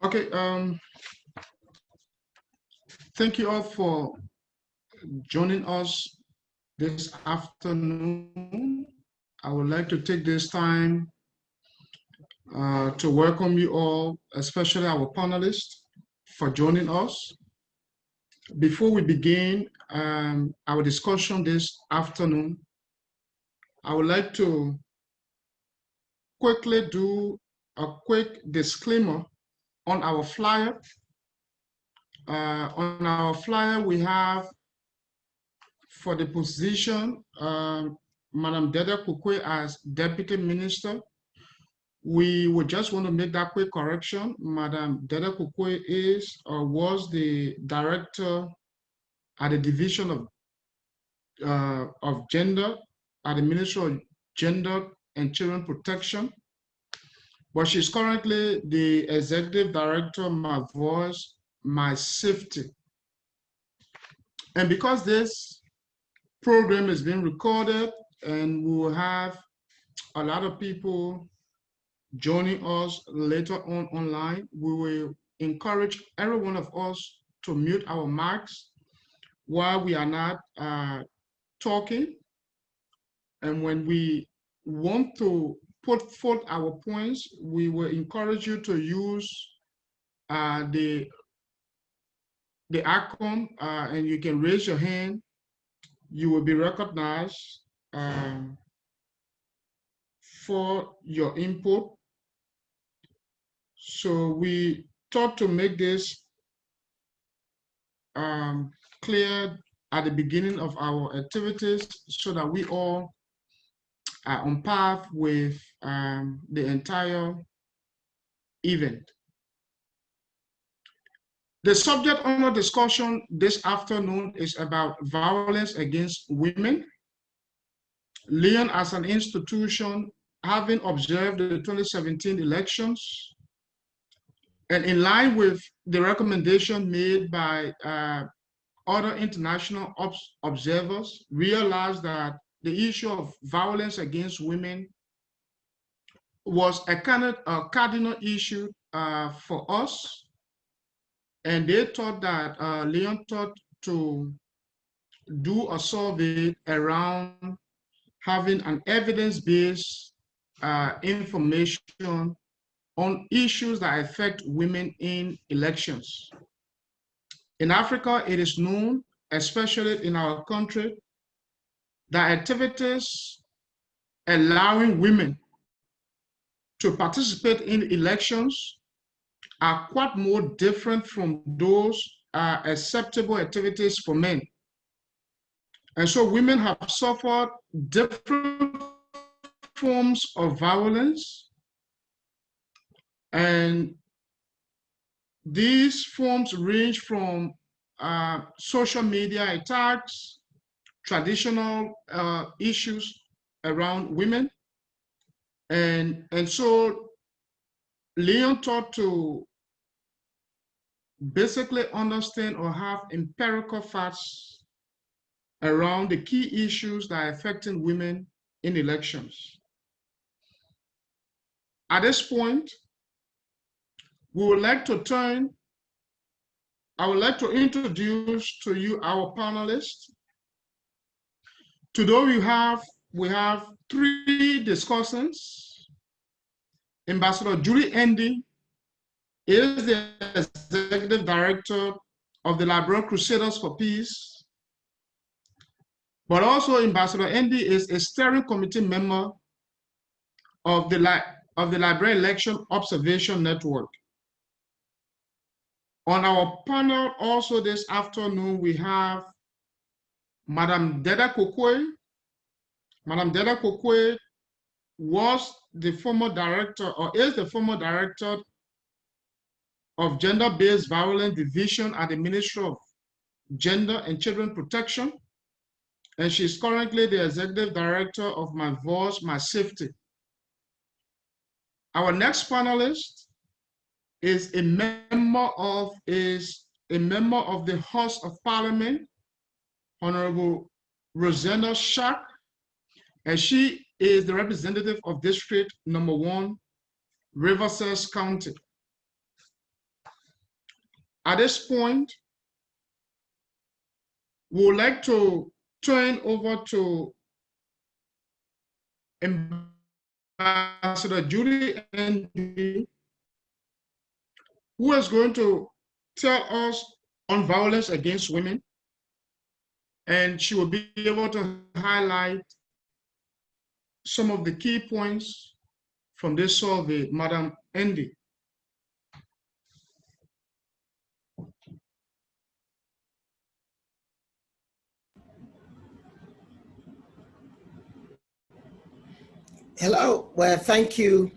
Okay, thank you all for joining us this afternoon. I would like to take this time to welcome you all, especially our panelists, for joining us. Before we begin our discussion this afternoon, I would like to quickly do a quick disclaimer on our flyer. On our flyer, we have for the position, Madam Deddeh Kwekwe as Deputy Minister. We would just want to make that quick correction. Madam Deddeh Kwekwe is or was the Director at the Division of Gender at the Ministry of Gender and Children Protection. But she's currently the Executive Director of My Voice, My Safety. And because this program is being recorded and we will have a lot of people joining us later on online, we will encourage every one of us to mute our mics while we are not talking. And when we want to put forth our points, we will encourage you to use the icon and you can raise your hand. You will be recognized for your input. So we thought to make this clear at the beginning of our activities so that we all are on path with the entire event. The subject under discussion this afternoon is about violence against women. Leon as an institution, having observed the 2017 elections, and in line with the recommendation made by other international observers, realized that the issue of violence against women was a cardinal issue for us. And they thought that, Leon thought to do a survey around having an evidence-based information on issues that affect women in elections. In Africa, it is known, especially in our country, that activities allowing women to participate in elections are quite more different from those acceptable activities for men. And so women have suffered different forms of violence, and these forms range from social media attacks, traditional issues around women. And so Leon thought to basically understand or have empirical facts around the key issues that are affecting women in elections. At this point, I would like to introduce to you our panelists. Today we have three discussants. Ambassador Juli Endee is the Executive Director of the Liberian Crusaders for Peace, but also Ambassador Endee is a steering committee member of the Liberian Election Observation Network. On our panel also this afternoon, we have Madam Deddeh Kwekwe. Madam Deddeh Kwekwe was the former director, or is the former director of Gender-Based Violence Division at the Ministry of Gender and Children Protection. And she's currently the Executive Director of My Voice, My Safety. Our next panelist is a member of the House of Parliament, Honorable Rosanna Schack, and she is the representative of District Number 1, Riverside County. At this point, we would like to turn over to Ambassador Juli Endee, who is going to tell us on violence against women, and she will be able to highlight some of the key points from this survey. Madam Endee. Hello, well, thank you.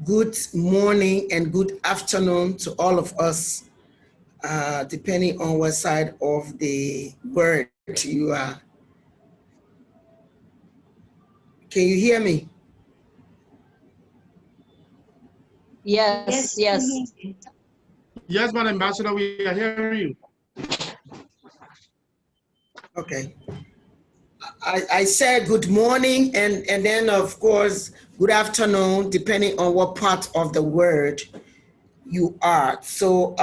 Good morning and good afternoon to all of us, depending on what side of the word you are. Can you hear me? Yes, yes. Yes, Madam Ambassador, we are hearing you. Okay. I said good morning and then of course, good afternoon, depending on what part of the word you are. So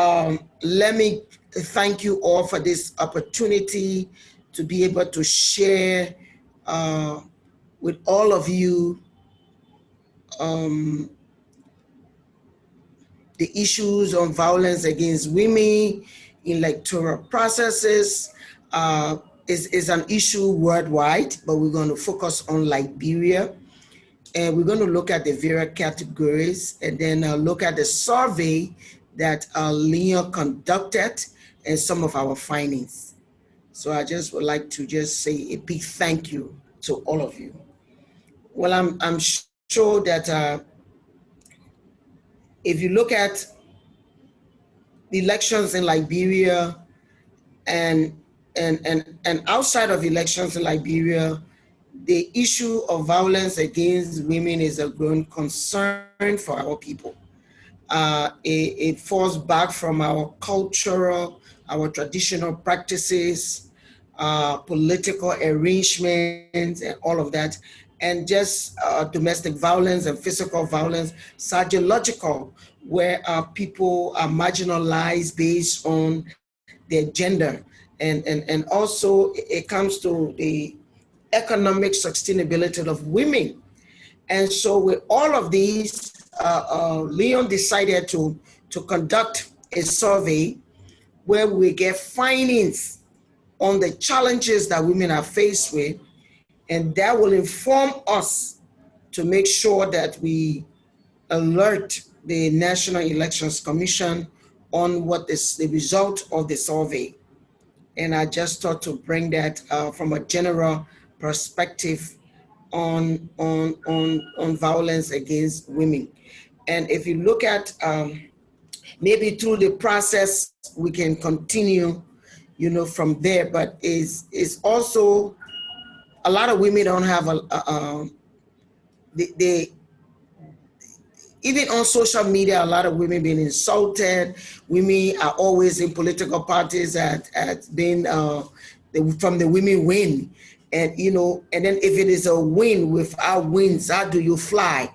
let me thank you all for this opportunity to be able to share with all of you the issues on violence against women in electoral processes. Is an issue worldwide, but we're going to focus on Liberia. And we're going to look at the various categories and then look at the survey that Leon conducted and some of our findings. So I just would like to just say a big thank you to all of you. Well, I'm sure that if you look at the elections in Liberia and outside of elections in Liberia, the issue of violence against women is a growing concern for our people. It falls back from our cultural, our traditional practices, political arrangements, and all of that, and just domestic violence and physical violence, psychological, where people are marginalized based on their gender. And also it comes to the economic sustainability of women. And so with all of these, Leon decided to conduct a survey where we get findings on the challenges that women are faced with, and that will inform us to make sure that we alert the National Elections Commission on what is the result of the survey. And I just thought to bring that from a general perspective on violence against women. And if you look at maybe through the process, we can continue, you know, from there. But is also a lot of women don't have they even on social media, a lot of women being insulted. Women are always in political parties that been from the women win. And, you know, and then if it is a win without wins, how do you fly?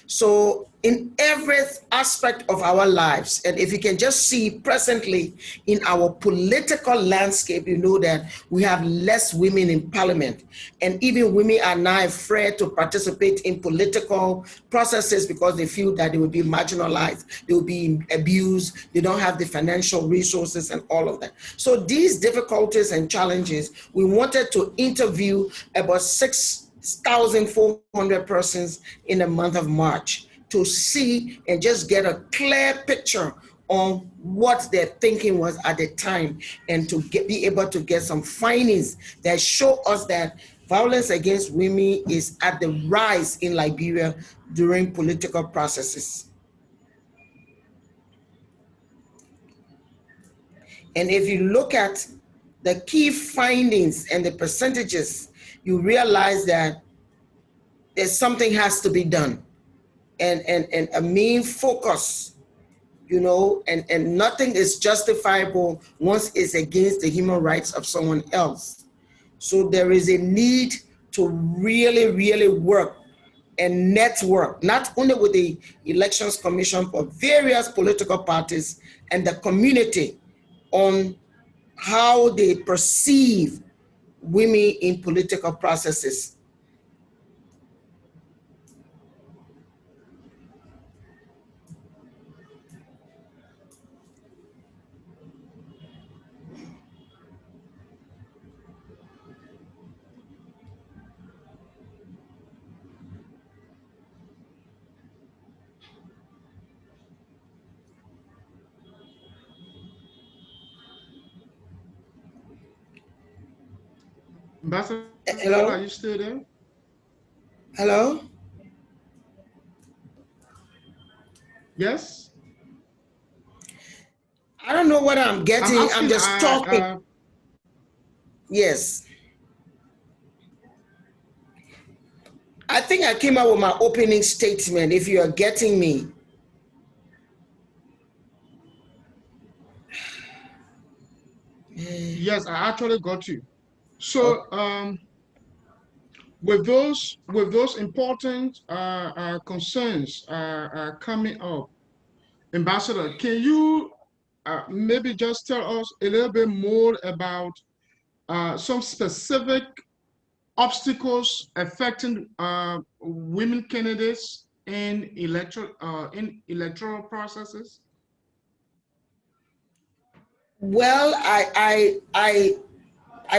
So in every aspect of our lives, and if you can just see presently in our political landscape, you know that we have less women in parliament. And even women are now afraid to participate in political processes because they feel that they will be marginalized, they will be abused, they don't have the financial resources and all of that. So these difficulties and challenges, we wanted to interview about 6,400 persons in the month of March to see and just get a clear picture on what their thinking was at the time, and to be able to get some findings that show us that violence against women is at the rise in Liberia during political processes. And if you look at the key findings and the percentages, you realize that there's something has to be done, and a main focus, you know, and nothing is justifiable once it's against the human rights of someone else. So there is a need to really, really work and network, not only with the Elections Commission, but various political parties and the community on how they perceive women in political processes. Ambassador, Hello? are you still there? Hello? Yes? I don't know what I'm I'm getting. I'm asking, just talking. Yes. I think I came out with my opening statement, if you are getting me. yes, I actually got you. So with those important concerns coming up, Ambassador, can you maybe just tell us a little bit more about some specific obstacles affecting women candidates in electoral processes? Well, I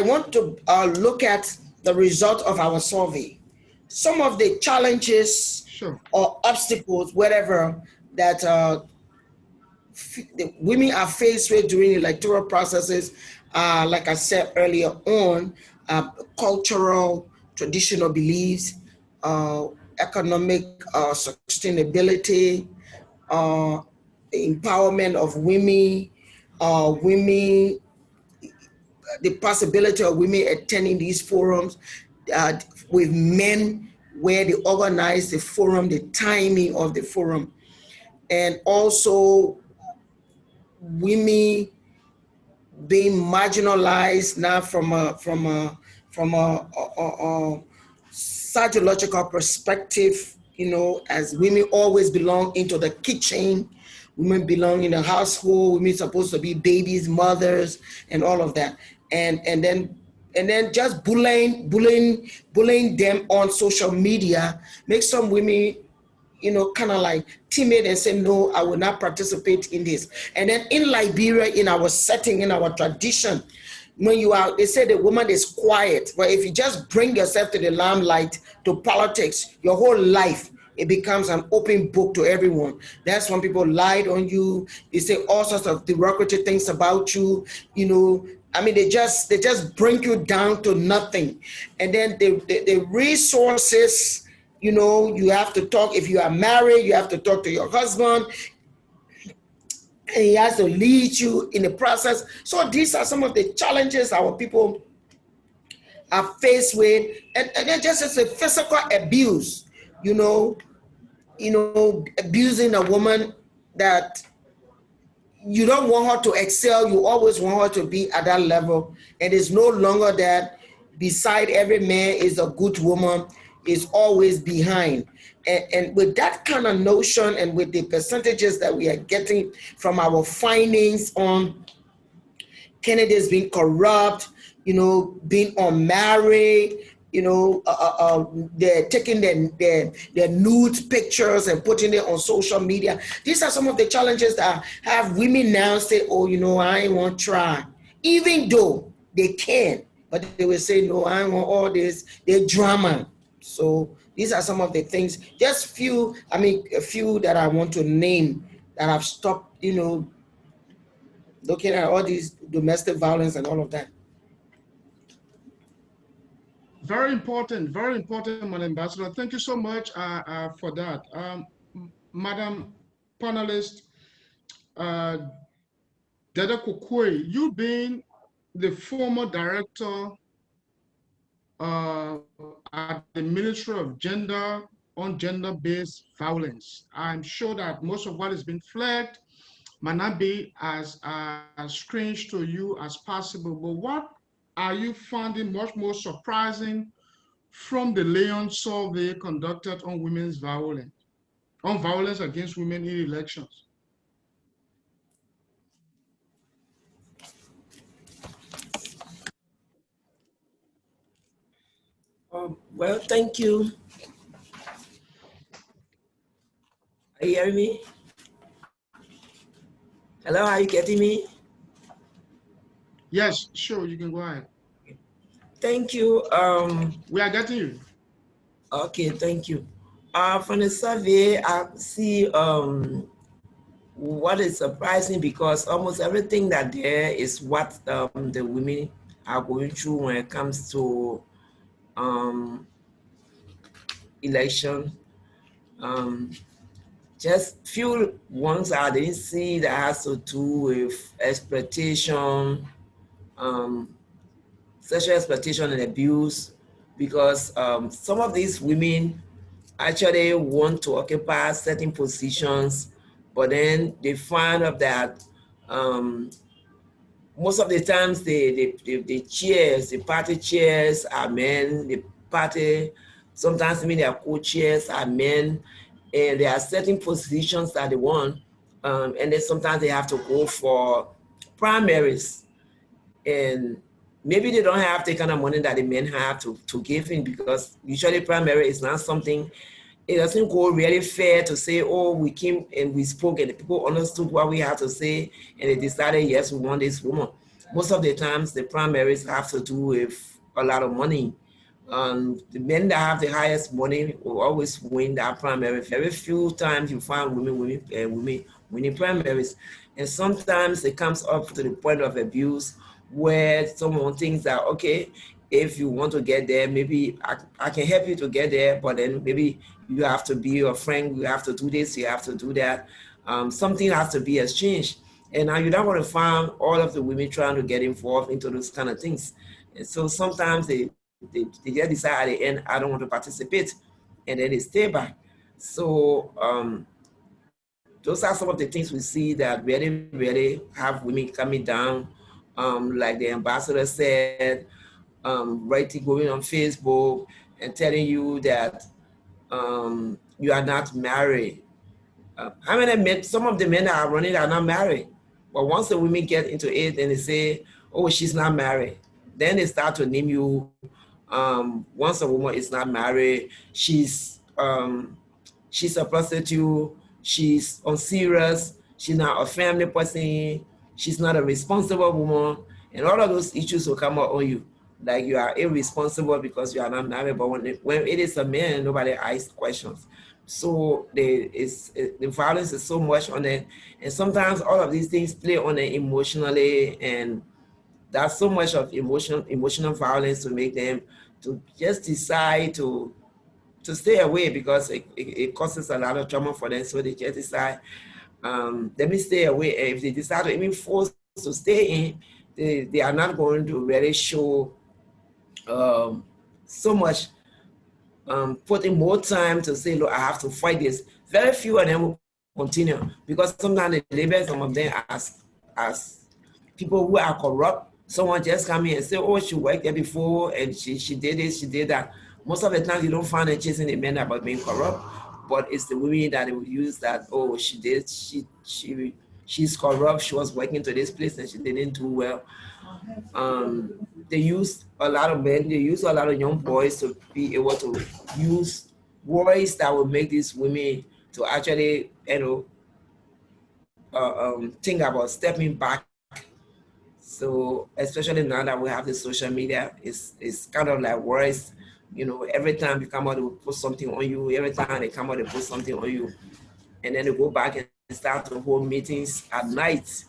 want to look at the result of our survey. Some of the challenges Sure. or obstacles, whatever, that the women are faced with during electoral processes, like I said earlier on, cultural, traditional beliefs, economic sustainability, empowerment of women, women, the possibility of women attending these forums with men, where they organize the forum, the timing of the forum, and also women being marginalized now from a psychological perspective, you know, as women always belong into the kitchen, women belong in the household, women supposed to be babies, mothers, and all of that. And then just bullying them on social media makes some women, you know, kind of like timid and say, no, I will not participate in this. And then in Liberia, in our setting, in our tradition, when you are, they say the woman is quiet, but if you just bring yourself to the limelight, to politics, your whole life, it becomes an open book to everyone. That's when people lied on you. They say all sorts of derogatory things about you, you know. I mean, they just bring you down to nothing. And then the resources, you know, you have to talk. If you are married, you have to talk to your husband, and he has to lead you in the process. So these are some of the challenges our people are faced with. And then just as a physical abuse, you know, abusing a woman that you don't want her to excel, you always want her to be at that level. And it's no longer that beside every man is a good woman, is always behind. And with that kind of notion, and with the percentages that we are getting from our findings on candidates being corrupt, you know, being unmarried, you know, they're taking their nude pictures and putting it on social media. These are some of the challenges that have women now say, oh, you know, I won't try. Even though they can, but they will say, no, I want all this, they're drama. So these are some of the things, just few, I mean, a few that I want to name that have stopped, you know, looking at all these domestic violence and all of that. Very important, Madam Ambassador. Thank you so much for that. Madam Panelist, uh, Deddeh Kwekwe, you being the former director at the Ministry of Gender on gender-based violence. I'm sure that most of what is being flagged might not be as strange to you as possible, but what are you finding much more surprising from the Leon survey conducted on violence against women in elections? Well, thank you. Are you hearing me? Hello, are you getting me? Yes, sure, you can go ahead. Thank you. We are getting you. Okay, thank you. From the survey, I see what is surprising, because almost everything that there is what the women are going through when it comes to election. Just few ones I didn't see that has to do with exploitation, sexual exploitation and abuse, because some of these women actually want to occupy certain positions, but then they find out that most of the times the chairs, the party chairs are men, the party, sometimes even their co-chairs are men, and there are certain positions that they want, and then sometimes they have to go for primaries, and maybe they don't have the kind of money that the men have to give in, because usually primary is not something, it doesn't go really fair to say, oh, we came and we spoke and the people understood what we had to say and they decided, yes, we want this woman. Most of the times the primaries have to do with a lot of money. The men that have the highest money will always win that primary. Very few times you find women winning primaries. And sometimes it comes up to the point of abuse where someone thinks that, okay, if you want to get there, maybe I can help you to get there, but then maybe you have to be your friend, you have to do this, you have to do that. Something has to be exchanged. And now you don't want to find all of the women trying to get involved into those kind of things. And so sometimes they just decide at the end, I don't want to participate, and then they stay back. So those are some of the things we see that really have women coming down, like the ambassador said, writing, going on Facebook and telling you that you are not married. How many men, some of the men that are running are not married. But once the women get into it and they say, oh, she's not married, then they start to name you. Once a woman is not married, she's a prostitute, she's unserious, she's not a family person, she's not a responsible woman, and all of those issues will come up on you. Like you are irresponsible because you are not married, but when it is a man, nobody asks questions. So the violence is so much on it, and sometimes all of these things play on it emotionally, and there's so much of emotional violence to make them to just decide to stay away, because it causes a lot of trauma for them. So they just decide, let me stay away. And if they decide to even force to stay in, they are not going to really show so much, putting more time to say, look, I have to fight this. Very few of them will continue, because sometimes they label some of them as people who are corrupt. Someone just come in and say, oh, she worked there before and she did this, she did that. Most of the time you don't find them chasing the men about being corrupt, but it's the women that they will use that, oh, she's corrupt, she was working to this place and she didn't do well. They use a lot of men, they use a lot of young boys to be able to use words that will make these women to actually, think about stepping back. So especially now that we have the social media, it's kind of like worse. Every time you come out, they will put something on you. Every time they come out, they put something on you. And then they go back and start to hold meetings at night.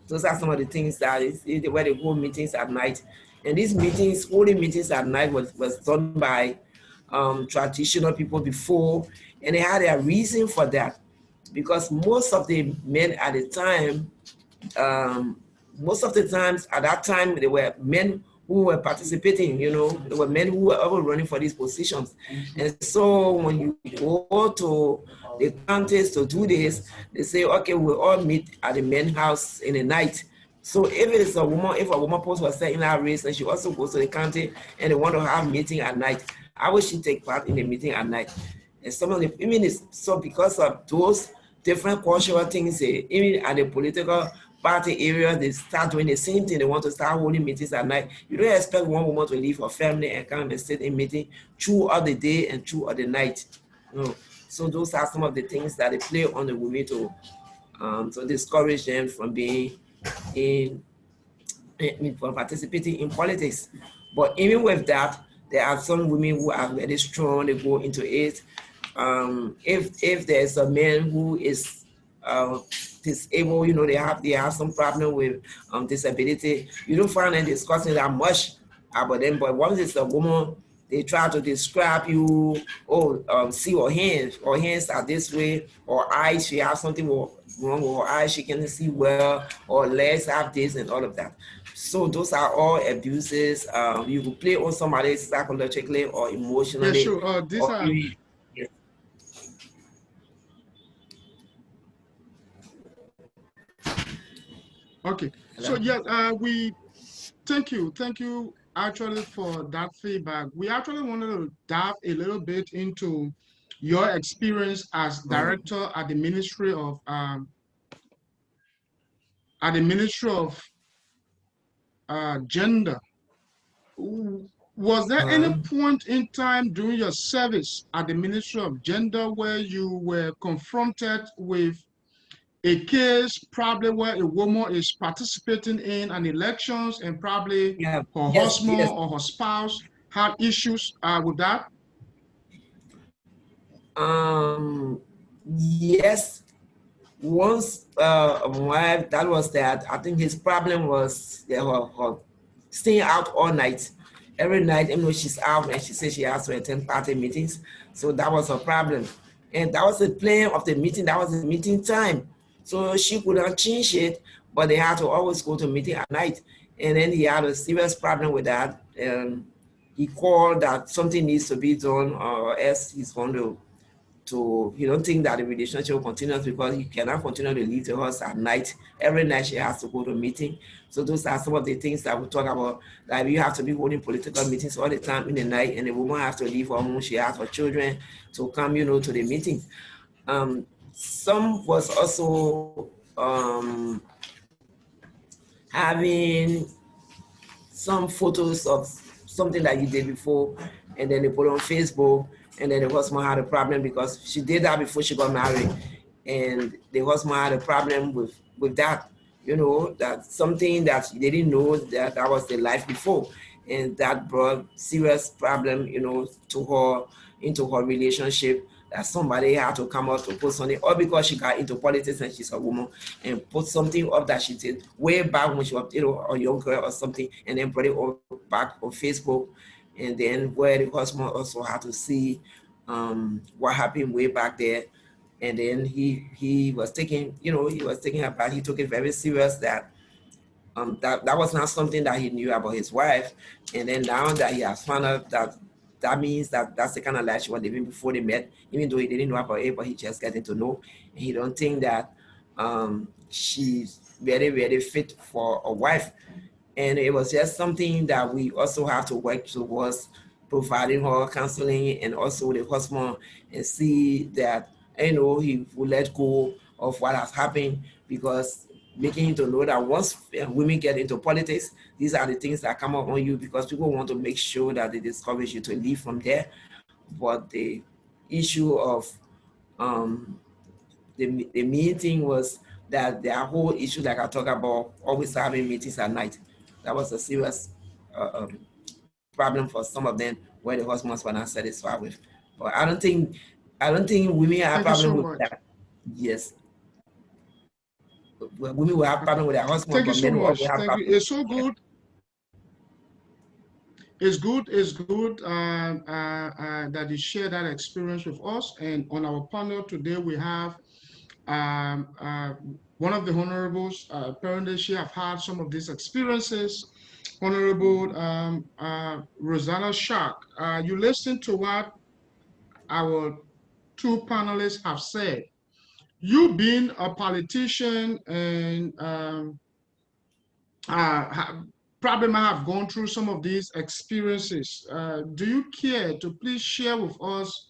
Those are some of the things that is where they hold meetings at night. And these meetings, holding meetings at night was done by traditional people before, and they had a reason for that. Because most of the men at the time, most of the times at that time, there were men who were participating, there were men who were running for these positions. And so when you go to the counties to do this, they say, okay, we'll all meet at the men's house in the night. So if it is a woman, if a woman posts herself in that race and she also goes to the county and they want to have meeting at night, how would she take part in the meeting at night? And some of the, I mean, it's so because of those different cultural things, even at the political party area, they start doing the same thing. They want to start holding meetings at night. You don't expect one woman to leave her family and come and sit in meeting throughout the day and throughout the night. You know? So those are some of the things that they play on the women to discourage them from being from participating in politics. But even with that, there are some women who are very strong, they go into it. If there's a man who is disabled, you know, they have some problem with disability, you don't find them discussing that much about them. But once it's a woman, they try to describe you, see her hands are this way, or eyes, she has something wrong with her eyes, she can't see well, or legs have this and all of that. So those are all abuses. You will play on somebody psychologically or emotionally. Yeah, sure. These are. Yes. Okay. So yeah, we thank you actually for that feedback. We actually wanted to dive a little bit into your experience as director at the Ministry of Gender. Was there any point in time during your service at the Ministry of Gender where you were confronted with a case probably where a woman is participating in an elections and probably her husband or her spouse had issues with that? Yes. Once wife, that was that. I think his problem was her staying out all night. Every night, even though she's out and she says she has to attend party meetings. So that was her problem. And that was the plan of the meeting. That was the meeting time. So she couldn't change it, but they had to always go to meeting at night. And then he had a serious problem with that. He called that something needs to be done or else he's going to he don't think that the relationship will continue because he cannot continue to leave the house at night. Every night she has to go to a meeting. So those are some of the things that we talk about. Like you have to be holding political meetings all the time in the night, and the woman has to leave her home. She has her children to come, you know, to the meetings. Some was also having some photos of something that you did before, and then they put on Facebook, and then the husband had a problem because she did that before she got married, and the husband had a problem with that, you know, that something that they didn't know that was the life before, and that brought serious problem, you know, to her, into her relationship, that somebody had to come out to put something, or because she got into politics and she's a woman, and put something up that she did way back when she was, you know, a young girl or something, and then put it back on Facebook. And then where the husband also had to see what happened way back there. And then he was taking, you know, he was taking her back. He took it very serious that that was not something that he knew about his wife. And then now that he has found out that means that that's the kind of life she was living before they met, even though he didn't know about it, but he just getting to know. And he don't think that she's very, very fit for a wife. And it was just something that we also have to work towards, providing her counseling and also the husband, and see that, you know, he will let go of what has happened, because making him to know that once women get into politics, these are the things that come up on you, because people want to make sure that they discourage you to leave from there. But the issue of the main thing was that their whole issue, like I talk about, always having meetings at night. That was a serious problem for some of them, where the husbands were not satisfied with. But I don't think women have a problem with that. Yes. Women will have problem with their husband. Thank you so much. Thank you. It's so good. It's good that you share that experience with us. And on our panel today, we have one of the honorables. Apparently, she have had some of these experiences. Honorable Rosanna Schack. You listened to what our two panelists have said. You being a politician and probably might have gone through some of these experiences. Do you care to please share with us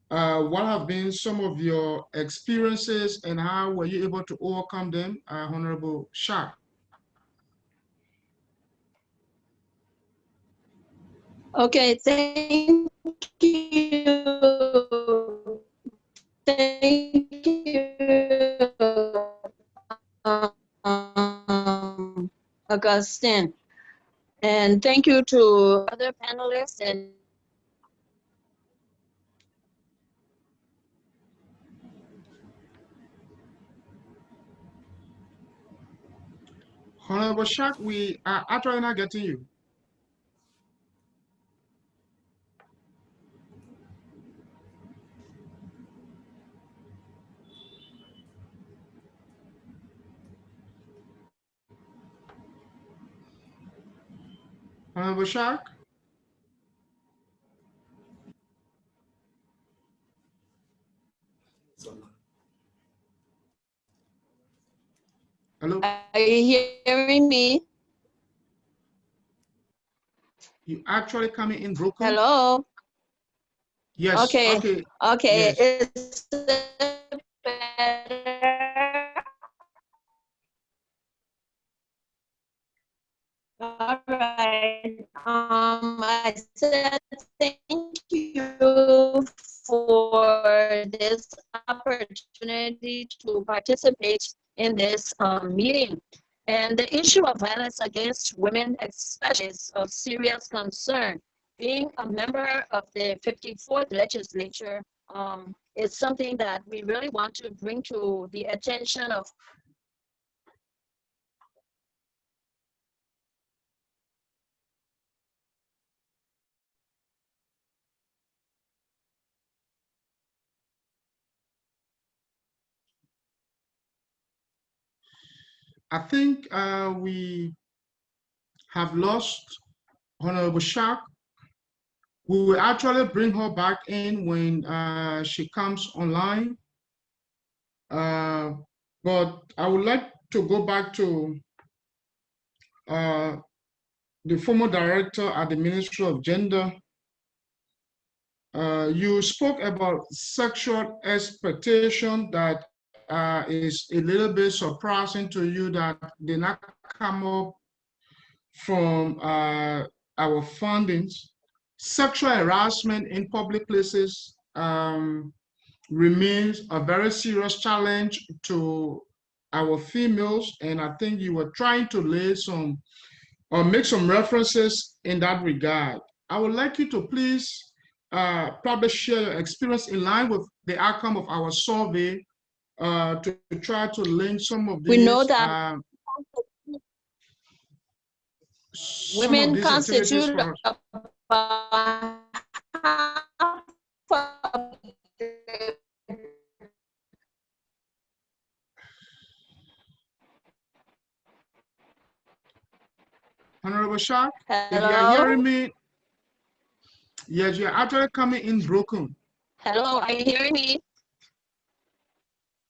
what have been some of your experiences and how were you able to overcome them, Honorable Schack? Okay, thank you. Thank you, Augustine. And thank you to other panelists and Honorable Schack, we are actually not getting you. Honorable Schack? Hello? are you hearing me? You actually coming in broken? Hello? Yes, Okay, okay. okay, Yes. is it better? All right. I said thank you for this opportunity to participate in this meeting. And the issue of violence against women, especially, is of serious concern. Being a member of the 54th legislature is something that we really want to bring to the attention of I think we have lost Honorable Schack. We will actually bring her back in when she comes online. But I would like to go back to the former director at the Ministry of Gender. You spoke about sexual expectation that is a little bit surprising to you that did not come up from our fundings. Sexual harassment in public places remains a very serious challenge to our females, and I think you were trying to lay some or make some references in that regard. I would like you to please probably share your experience in line with the outcome of our survey to try to link some of we know these that women activities constitute for us. about half of the Honorable Schack, if you are hello? hearing me, yes, you're actually coming in broken. Hello, are you hearing me?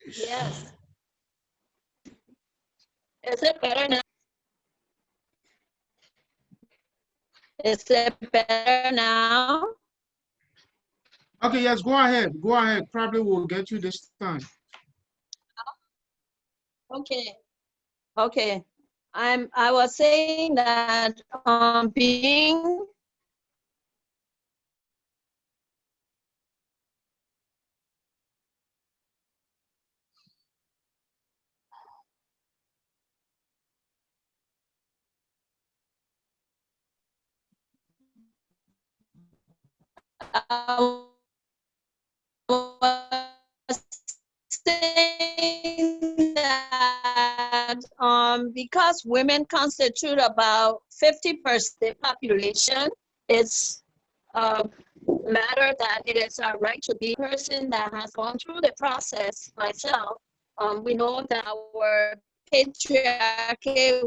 Yes. Is it better now? Is it better now? Okay, yes, go ahead. Go ahead. Probably will get you this time. Okay. Okay. I was saying that being I was saying that because women constitute about 50% of the population, it's a matter that it is our right to be a person that has gone through the process myself. We know that our patriarchy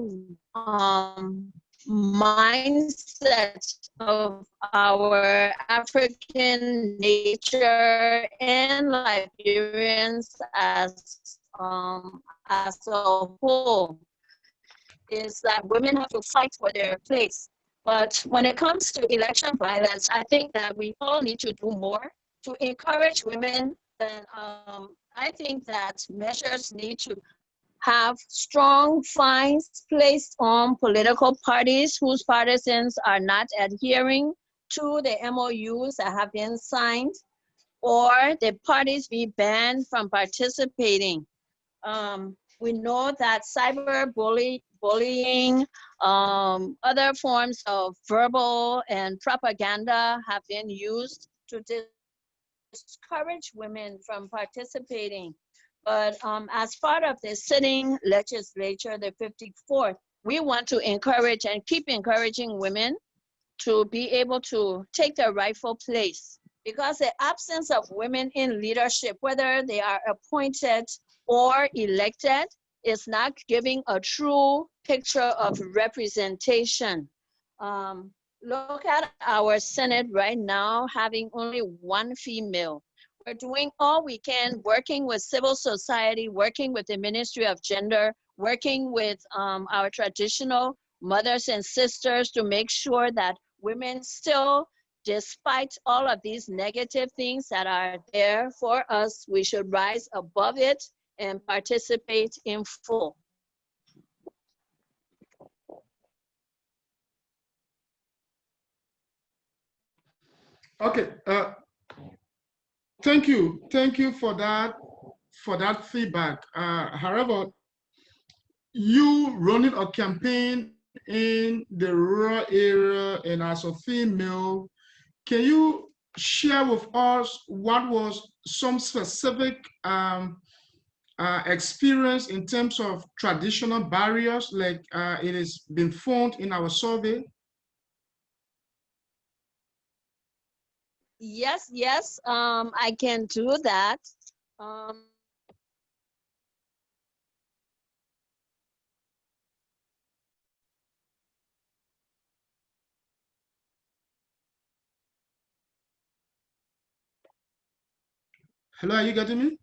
mindset of our African nature and Liberians as a whole is that women have to fight for their place. But when it comes to election violence, I think that we all need to do more to encourage women. And I think that measures need to have strong fines placed on political parties whose partisans are not adhering to the MOUs that have been signed, or the parties be banned from participating. We know that cyberbullying, other forms of verbal and propaganda have been used to discourage women from participating. But as part of the sitting legislature, the 54th, we want to encourage and keep encouraging women to be able to take their rightful place, because the absence of women in leadership, whether they are appointed or elected, is not giving a true picture of representation. Look at our Senate right now, having only one female. We're doing all we can, working with civil society, working with the Ministry of Gender, working with our traditional mothers and sisters to make sure that women still, despite all of these negative things that are there for us, we should rise above it and participate in full. Okay, thank you for that feedback. However, you running a campaign in the rural area and as a female, can you share with us what was some specific experience in terms of traditional barriers, like it has been found in our survey? Yes, I can do that. Hello, are you getting me?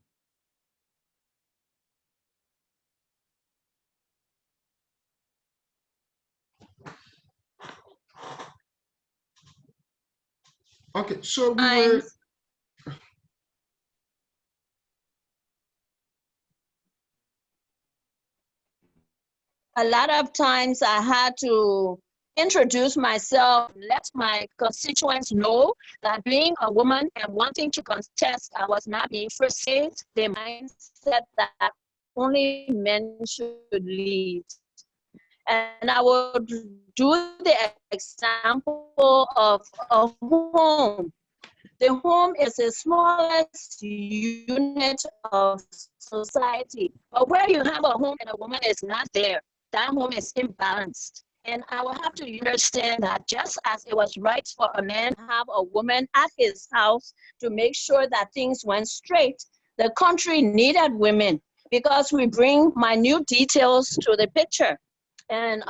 Okay, so we were. A lot of times I had to introduce myself, let my constituents know that being a woman and wanting to contest, I was not being forced the mindset that only men should lead. And I would do the example of a home. The home is the smallest unit of society. But where you have a home and a woman is not there, that home is imbalanced. And I will have to understand that just as it was right for a man to have a woman at his house to make sure that things went straight, the country needed women because we bring minute details to the picture. And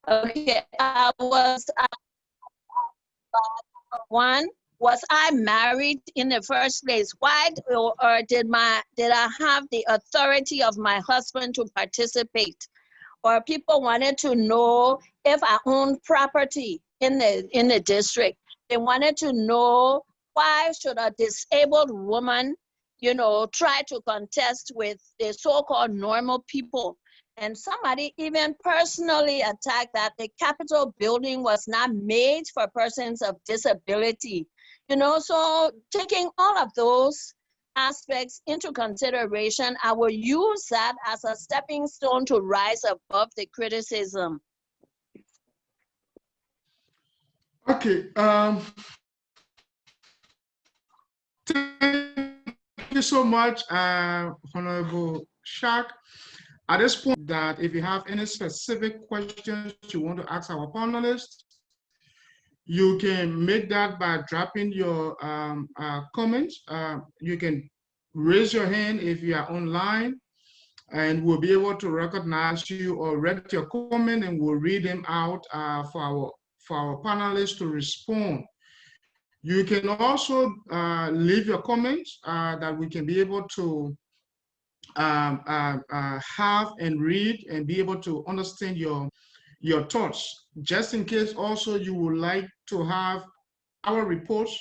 okay, one, was I married in the first place? Why, or did I have the authority of my husband to participate? Or people wanted to know if I owned property in the district. They wanted to know, why should a disabled woman, try to contest with the so-called normal people? And somebody even personally attacked that the Capitol building was not made for persons of disability. So taking all of those aspects into consideration, I will use that as a stepping stone to rise above the criticism. Okay. Thank you so much, Honorable Schack. At this point, that if you have any specific questions you want to ask our panelists, you can make that by dropping your comments. You can raise your hand if you are online, and we'll be able to recognize you or read your comment, and we'll read them out for our panelists to respond. You can also leave your comments that we can be able to have and read and be able to understand your thoughts. Just in case also you would like to have our reports,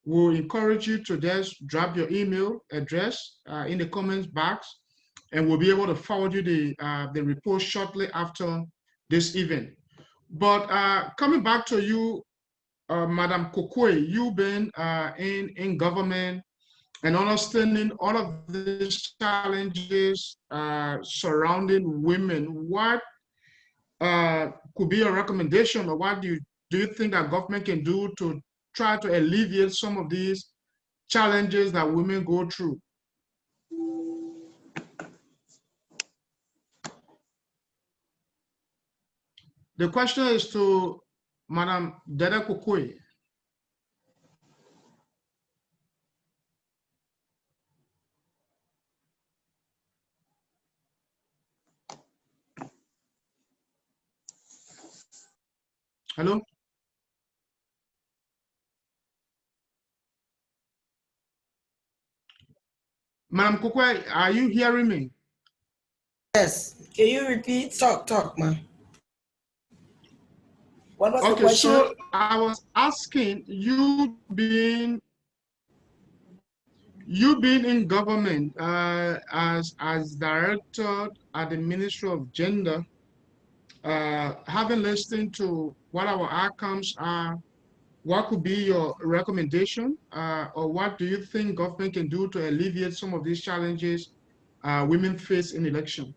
we'll encourage you to just drop your email address in the comments box, and we'll be able to forward you the report shortly after this event. But coming back to you, Madam Kwekwe, you've been in government and understanding all of these challenges surrounding women. What could be a recommendation, or what do you think that government can do to try to alleviate some of these challenges that women go through? The question is to Madam Deddeh Kwekwe. Hello? Madam Kwekwe, are you hearing me? Yes. Can you repeat? Talk, man. What was the Okay, question? so I was asking, you being in government as director at the Ministry of Gender, having listened to what our outcomes are, what could be your recommendation, or what do you think government can do to alleviate some of these challenges women face in election?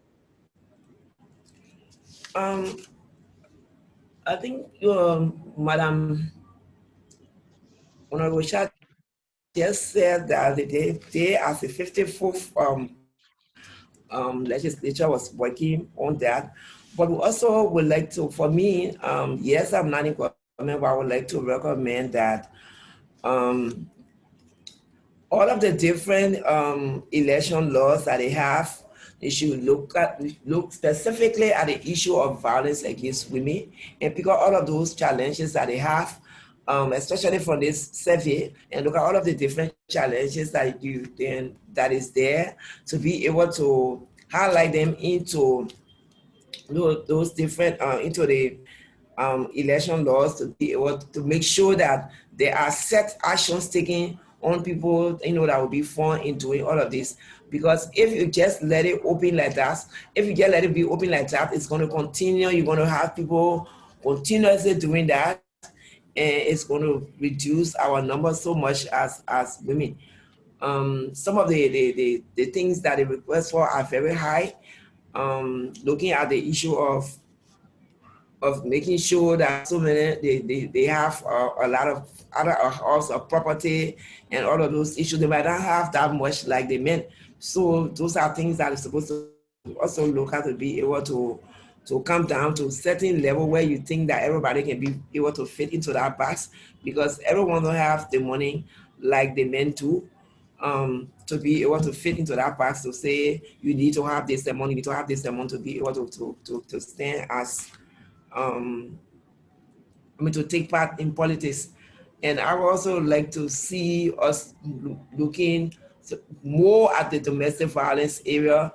I think Madam Honorable Schack just said that they as a 54th legislature was working on that. But we also would like to, for me, yes, I'm not in government, but I would like to recommend that all of the different election laws that they have, they should look specifically at the issue of violence against women and pick up all of those challenges that they have, especially from this survey, and look at all of the different challenges that that is there, to be able to highlight them into those different into the election laws, to be able to make sure that there are set actions taken on people, that will be fun in doing all of this. Because if you just let it open like that, if you just let it be open like that, it's going to continue. You're going to have people continuously doing that, and it's going to reduce our numbers so much as women. Some of the things that they request for are very high. Looking at the issue of making sure that so many they have a lot of other house of property and all of those issues. They might not have that much like the men. So those are things that are supposed to also look at, to be able to come down to a certain level where you think that everybody can be able to fit into that box, because everyone don't have the money like the men do. To be able to fit into that box, to say you need to have this amount, you need to have this amount to be able to stand as to take part in politics. And I would also like to see us looking more at the domestic violence area,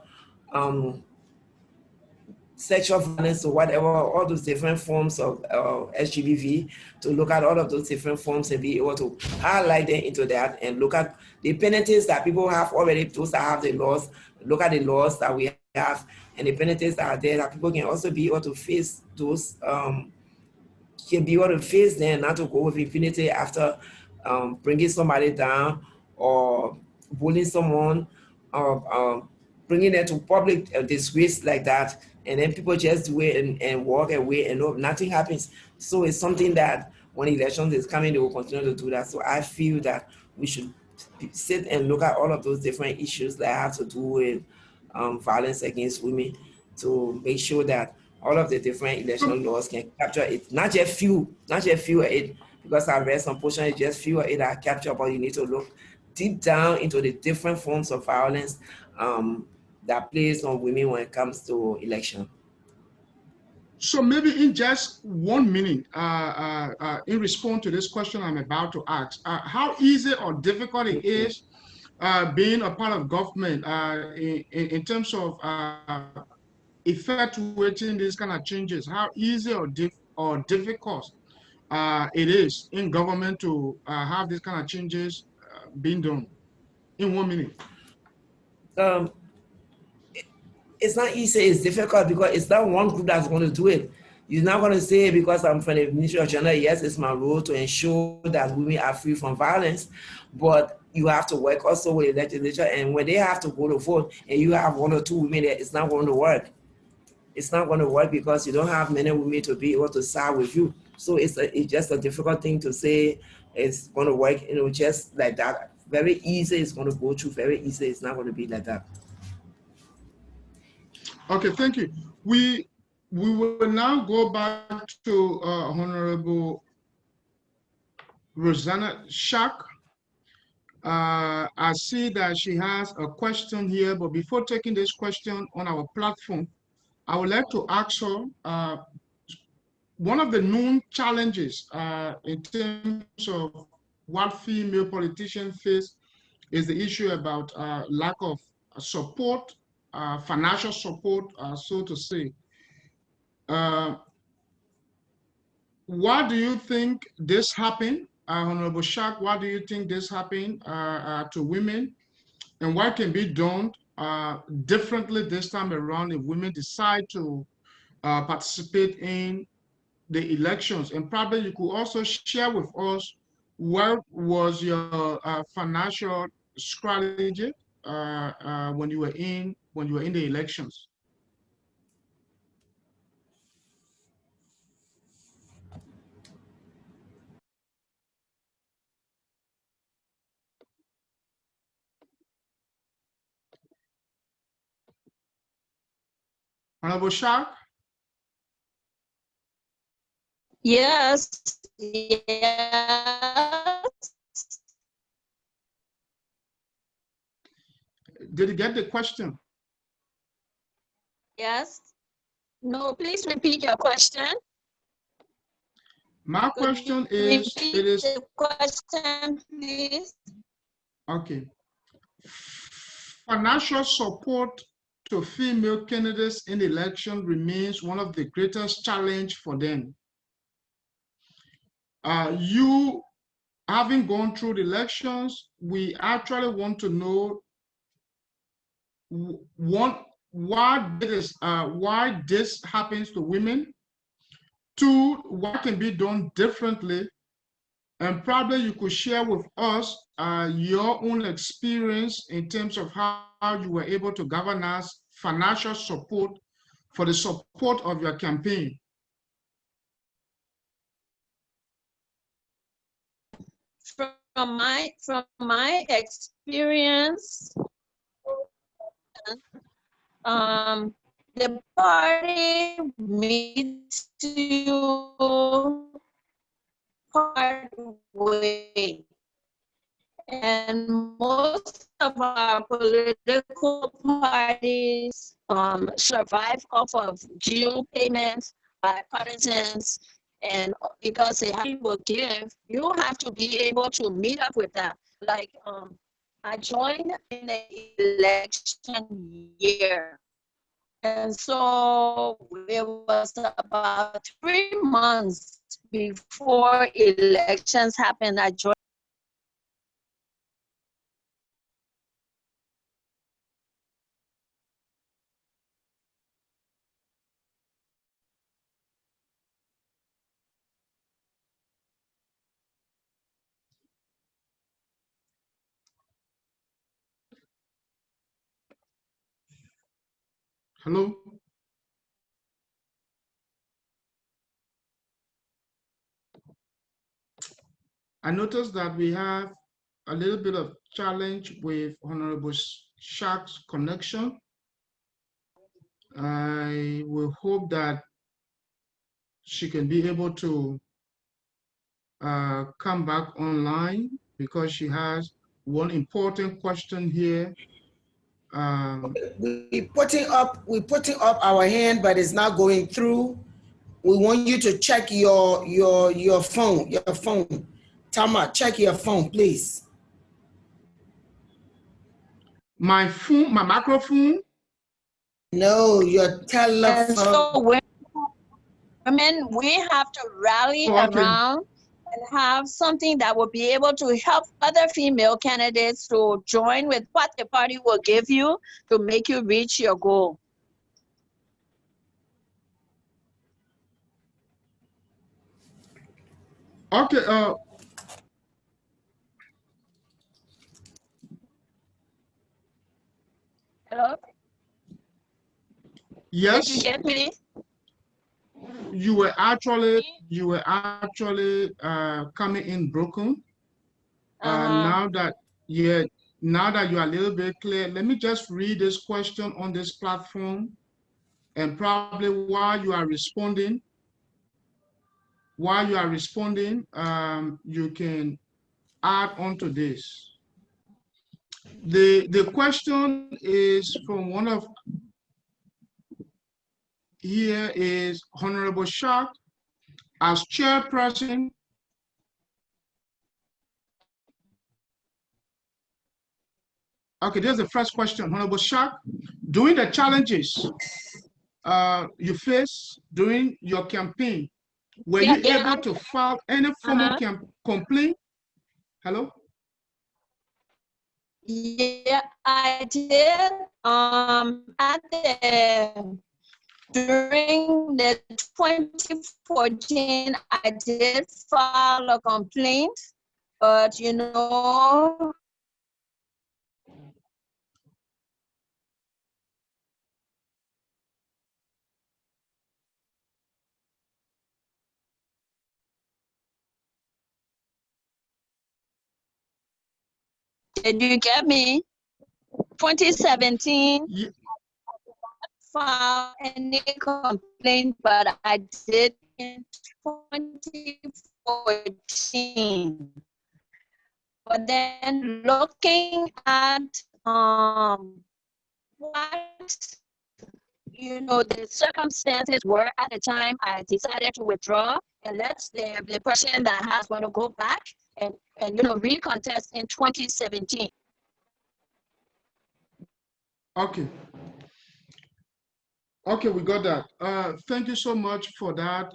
sexual violence or whatever, all those different forms of SGBV, to look at all of those different forms and be able to highlight them into that, and look at the penalties that people have already, those that have the laws, look at the laws that we have and the penalties that are there, that people can also be able to face those, can be able to face them, not to go with impunity after bringing somebody down or bullying someone, or bringing them to public disgrace like that, and then people just do it and walk away and nothing happens. So it's something that when elections is coming, they will continue to do that. So I feel that we should sit and look at all of those different issues that have to do with violence against women, to make sure that all of the different election laws can capture it. Not just few of it, because I read some portion, it's just few of it are captured, but you need to look deep down into the different forms of violence that plays on women when it comes to election. So maybe in just 1 minute, in response to this question I'm about to ask, how easy or difficult it is being a part of government in terms of effectuating these kind of changes, how easy or difficult it is in government to have these kind of changes being done in 1 minute? Um, it's not easy, it's difficult because it's not one group that's going to do it. You're not going to say because I'm from the Ministry of Gender, yes, it's my role to ensure that women are free from violence, but you have to work also with the legislature, and when they have to go to vote and you have 1 or 2 women there, it's not going to work. It's not going to work because you don't have many women to be able to side with you. So it's just a difficult thing to say it's going to work, just like that. Very easy, it's going to go through very easy. It's not going to be like that. Okay, thank you. We will now go back to Honorable Rosanna Schack. I see that she has a question here, but before taking this question on our platform, I would like to ask her, one of the known challenges in terms of what female politicians face is the issue about lack of support, financial support, so to say. Why do you think this happened, Honorable Schack? Why do you think this happened to women? And what can be done differently this time around if women decide to participate in the elections? And probably you could also share with us what was your financial strategy when you were in the elections. Honorable Schack? Yes, yes, Did you get the question? yes. No, please repeat your question. My Could question you is, repeat it is, the question, please? okay. Financial support to female candidates in the election remains one of the greatest challenge for them. You having gone through the elections, we actually want to know why this happens to women. 2, what can be done differently, and probably you could share with us your own experience in terms of how you were able to galvanize financial support for the support of your campaign. From my experience, the party meets you part way, and most of our political parties survive off of due payments by partisans, and because they have people give, you have to be able to meet up with that. Like I joined in the election year, and so it was about 3 months before elections happened. I joined. Hello? I noticed that we have a little bit of challenge with Honorable Schack's connection. I will hope that she can be able to come back online because she has one important question here We're putting up our hand, but it's not going through. We want you to check your phone. Tamba, check your phone, please. My phone, my microphone? No, your telephone. And so women, we have to rally around and have something that will be able to help other female candidates to join with what the party will give you to make you reach your goal. Okay. Hello? Yes. Did you get me? You were actually coming in broken. Now that you are a little bit clear, let me just read this question on this platform, and probably while you are responding, you can add on to this. The question is from one of, here is Honorable Schack, as chairperson. Okay, there's the first question, Honorable Schack. During the challenges you face during your campaign, were you able to file any formal complaint? Hello? Yeah, I did. During the 2014, I did file a complaint, but you know, did you get me? 2017, Yeah. filed any complaint, but I did in 2014. But then looking at what the circumstances were at the time, I decided to withdraw and let the person that has want to go back and recontest in 2017. Okay. Okay, we got that. Thank you so much for that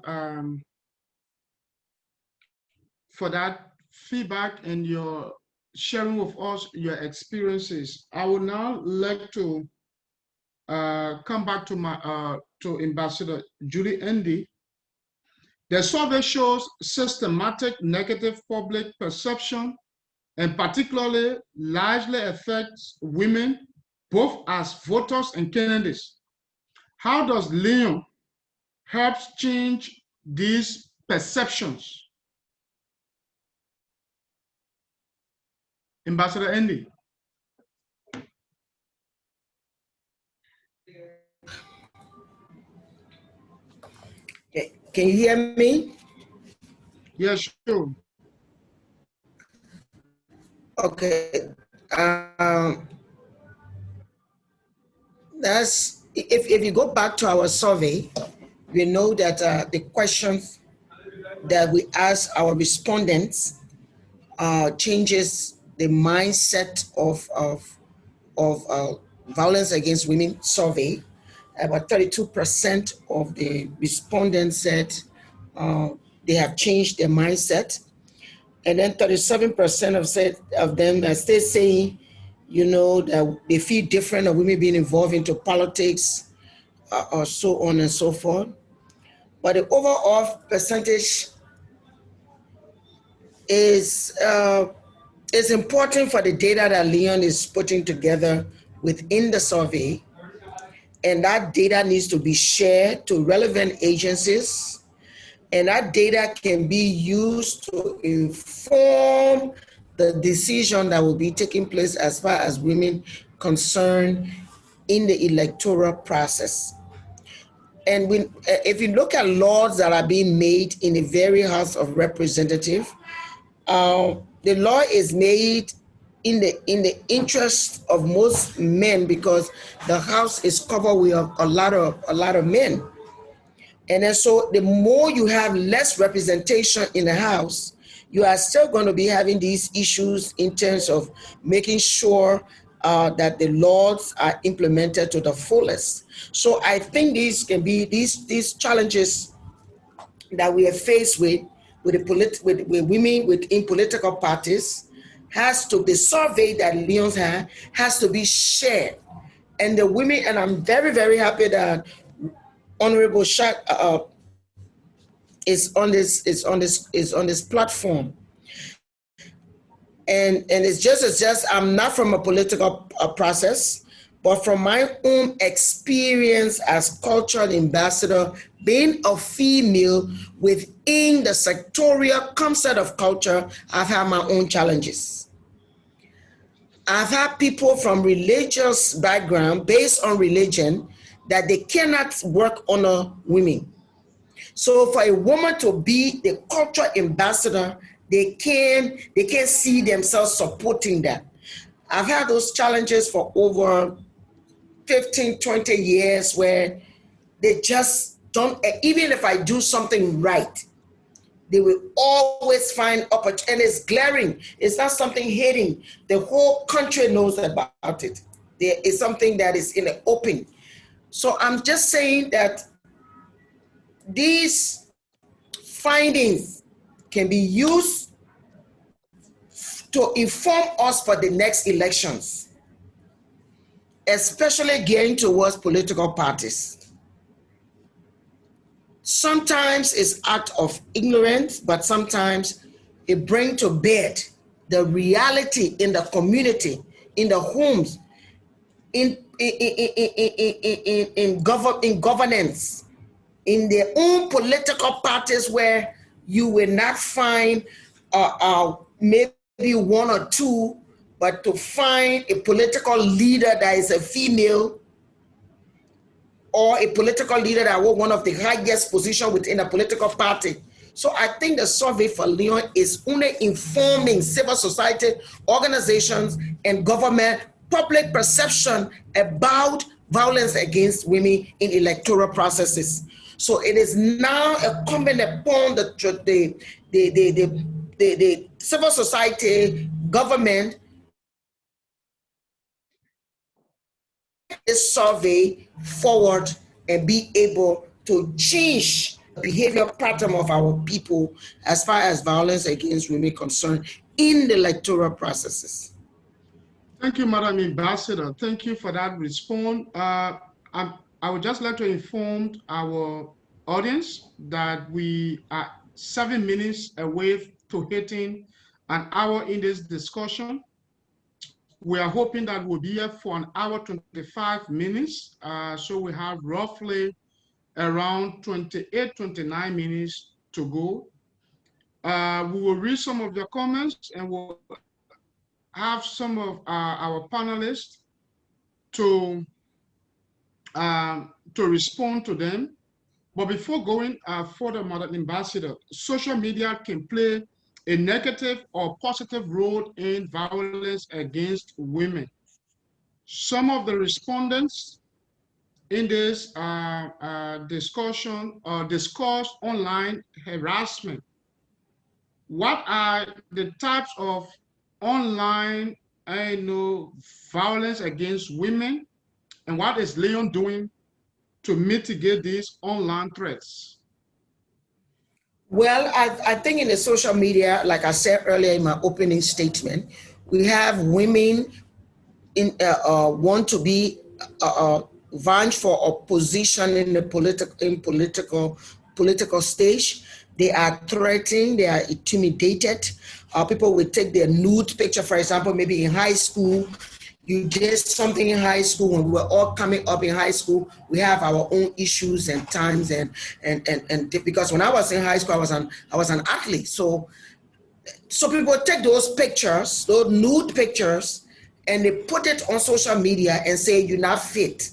feedback and your sharing with us your experiences. I would now like to come back to to Ambassador Juli Endee. The survey shows systematic negative public perception, and particularly largely affects women, both as voters and candidates. How does Leon help change these perceptions? Ambassador Endee. Can you hear me? Yes, sure. Okay. That's if you go back to our survey, we know that the questions that we ask our respondents changes the mindset of violence against women survey. About 32% of the respondents said they have changed their mindset. And then 37% of them are still saying, that they feel different of women being involved into politics or so on and so forth. But the overall percentage is important for the data that Leon is putting together within the survey. And that data needs to be shared to relevant agencies. And that data can be used to inform the decision that will be taking place as far as women concerned in the electoral process. And if you look at laws that are being made in the very House of Representatives, the law is made in the interest of most men, because the house is covered with a lot of men. And then so the more you have less representation in the house, you are still going to be having these issues in terms of making sure that the laws are implemented to the fullest. So I think these can be these challenges that we are faced with with women within political parties has to, the survey that Leon's had has to be shared. And the women, and I'm very, very happy that Honorable Schack is on this platform. And it's just I'm not from a political process, but from my own experience as cultural ambassador, being a female within the sectorial concept of culture, I've had my own challenges. I've had people from religious background based on religion that they cannot work under women. So for a woman to be the cultural ambassador, they can't see themselves supporting that. I've had those challenges for over 15, 20 years where they just don't, even if I do something right, they will always find opportunity, and it's glaring. It's not something hidden. The whole country knows about it. There is something that is in the open. So I'm just saying that these findings can be used to inform us for the next elections, especially gearing towards political parties. Sometimes it's act of ignorance, but sometimes it brings to bear the reality in the community, in the homes, in governance, in their own political parties, where you will not find maybe one or two, but to find a political leader that is a female, or a political leader that holds one of the highest position within a political party. So I think the survey for Leon is only informing civil society organizations and government public perception about violence against women in electoral processes. So it is now incumbent upon the civil society, government, this survey forward and be able to change the behavior pattern of our people as far as violence against women concerned in the electoral processes. Thank you, Madam Ambassador. Thank you for that response. I would just like to inform our audience that we are 7 minutes away to hitting an hour in this discussion. We are hoping that we'll be here for an hour, 25 minutes. So we have roughly around 28, 29 minutes to go. We will read some of your comments, and we'll have some of our panelists to respond to them. But before going further, Madam Ambassador, social media can play a negative or positive role in violence against women. Some of the respondents in this discussion discuss online harassment. What are the types of online violence against women, and what is Leon doing to mitigate these online threats? Well, I think in the social media, like I said earlier in my opening statement, we have women want to be vying for a position in the political stage. They are threatened, they are intimidated. People will take their nude picture, for example, maybe in high school. You did something in high school. When we were all coming up in high school, we have our own issues and times, and because when I was in high school, I was an athlete. So people take those pictures, those nude pictures, and they put it on social media and say you're not fit,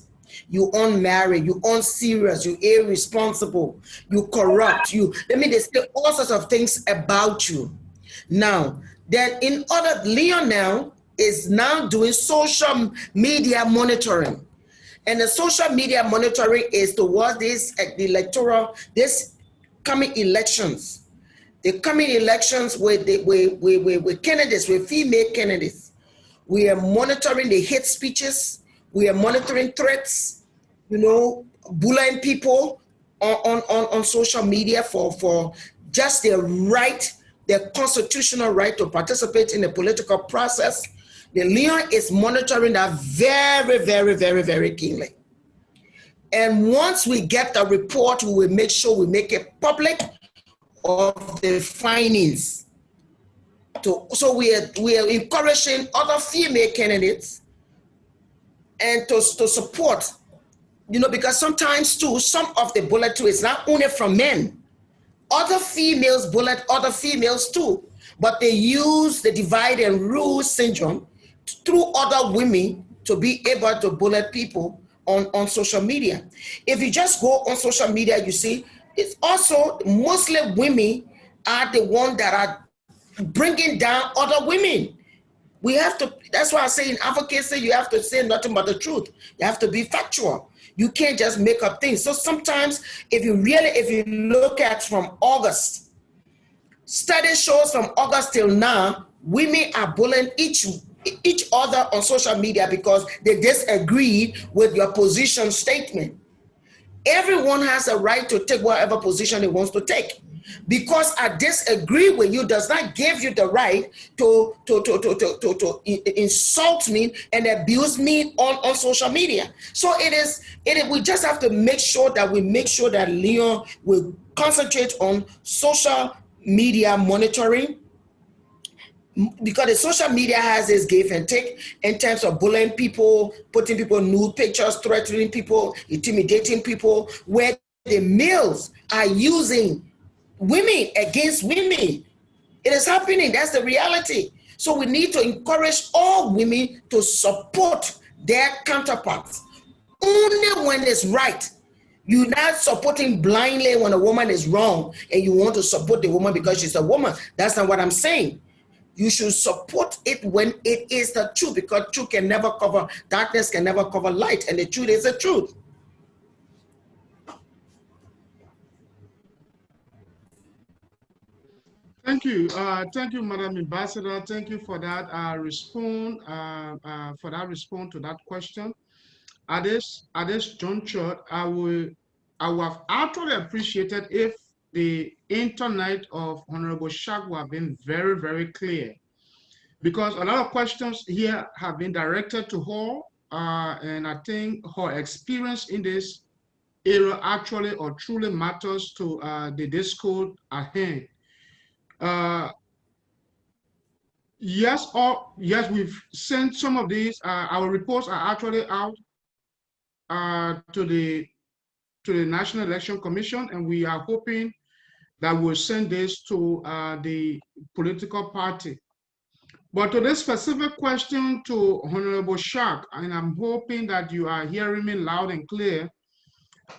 you unmarried, you unserious, you irresponsible, you corrupt, they say all sorts of things about you. Now, then Leon now is now doing social media monitoring. And the social media monitoring is towards this this coming elections. The coming elections with candidates, with female candidates. We are monitoring the hate speeches. We are monitoring threats, bullying people on social media for just their right, their constitutional right to participate in the political process. The Leon is monitoring that very, very, very, very keenly. And once we get the report, we will make sure we make it public of the findings. So we are encouraging other female candidates and to support, because sometimes too, some of the bullet too is not only from men. Other females bullet other females too, but they use the divide and rule syndrome through other women to be able to bullet people on social media. If you just go on social media, you see, it's also mostly women are the ones that are bringing down other women. We have to, that's why I say in advocacy, you have to say nothing but the truth. You have to be factual. You can't just make up things. So sometimes if you look at from August, study shows from August till now, women are bullying each other on social media because they disagree with your position statement. Everyone has a right to take whatever position he wants to take. Because I disagree with you does not give you the right to insult me and abuse me on social media. So we just have to make sure that Leon will concentrate on social media monitoring, because the social media has this give and take in terms of bullying people, putting people nude pictures, threatening people, intimidating people, where the males are using women against women. It is happening. That's the reality. So we need to encourage all women to support their counterparts only when it's right. You're not supporting blindly when a woman is wrong and you want to support the woman because she's a woman. That's not what I'm saying. You should support it when it is the truth, because truth can never cover, darkness can never cover light, and the truth is the truth. Thank you, Madam Ambassador. Thank you for that response to that question. At this juncture, I would have actually appreciated if the internet of Honorable Schack would have been very, very clear, because a lot of questions here have been directed to her, and I think her experience in this area actually or truly matters to the discord at hand. Yes, we've sent some of these. Our reports are actually out to the National Election Commission, and we are hoping that we'll send this to the political party. But to this specific question to Honorable Schack, and I'm hoping that you are hearing me loud and clear.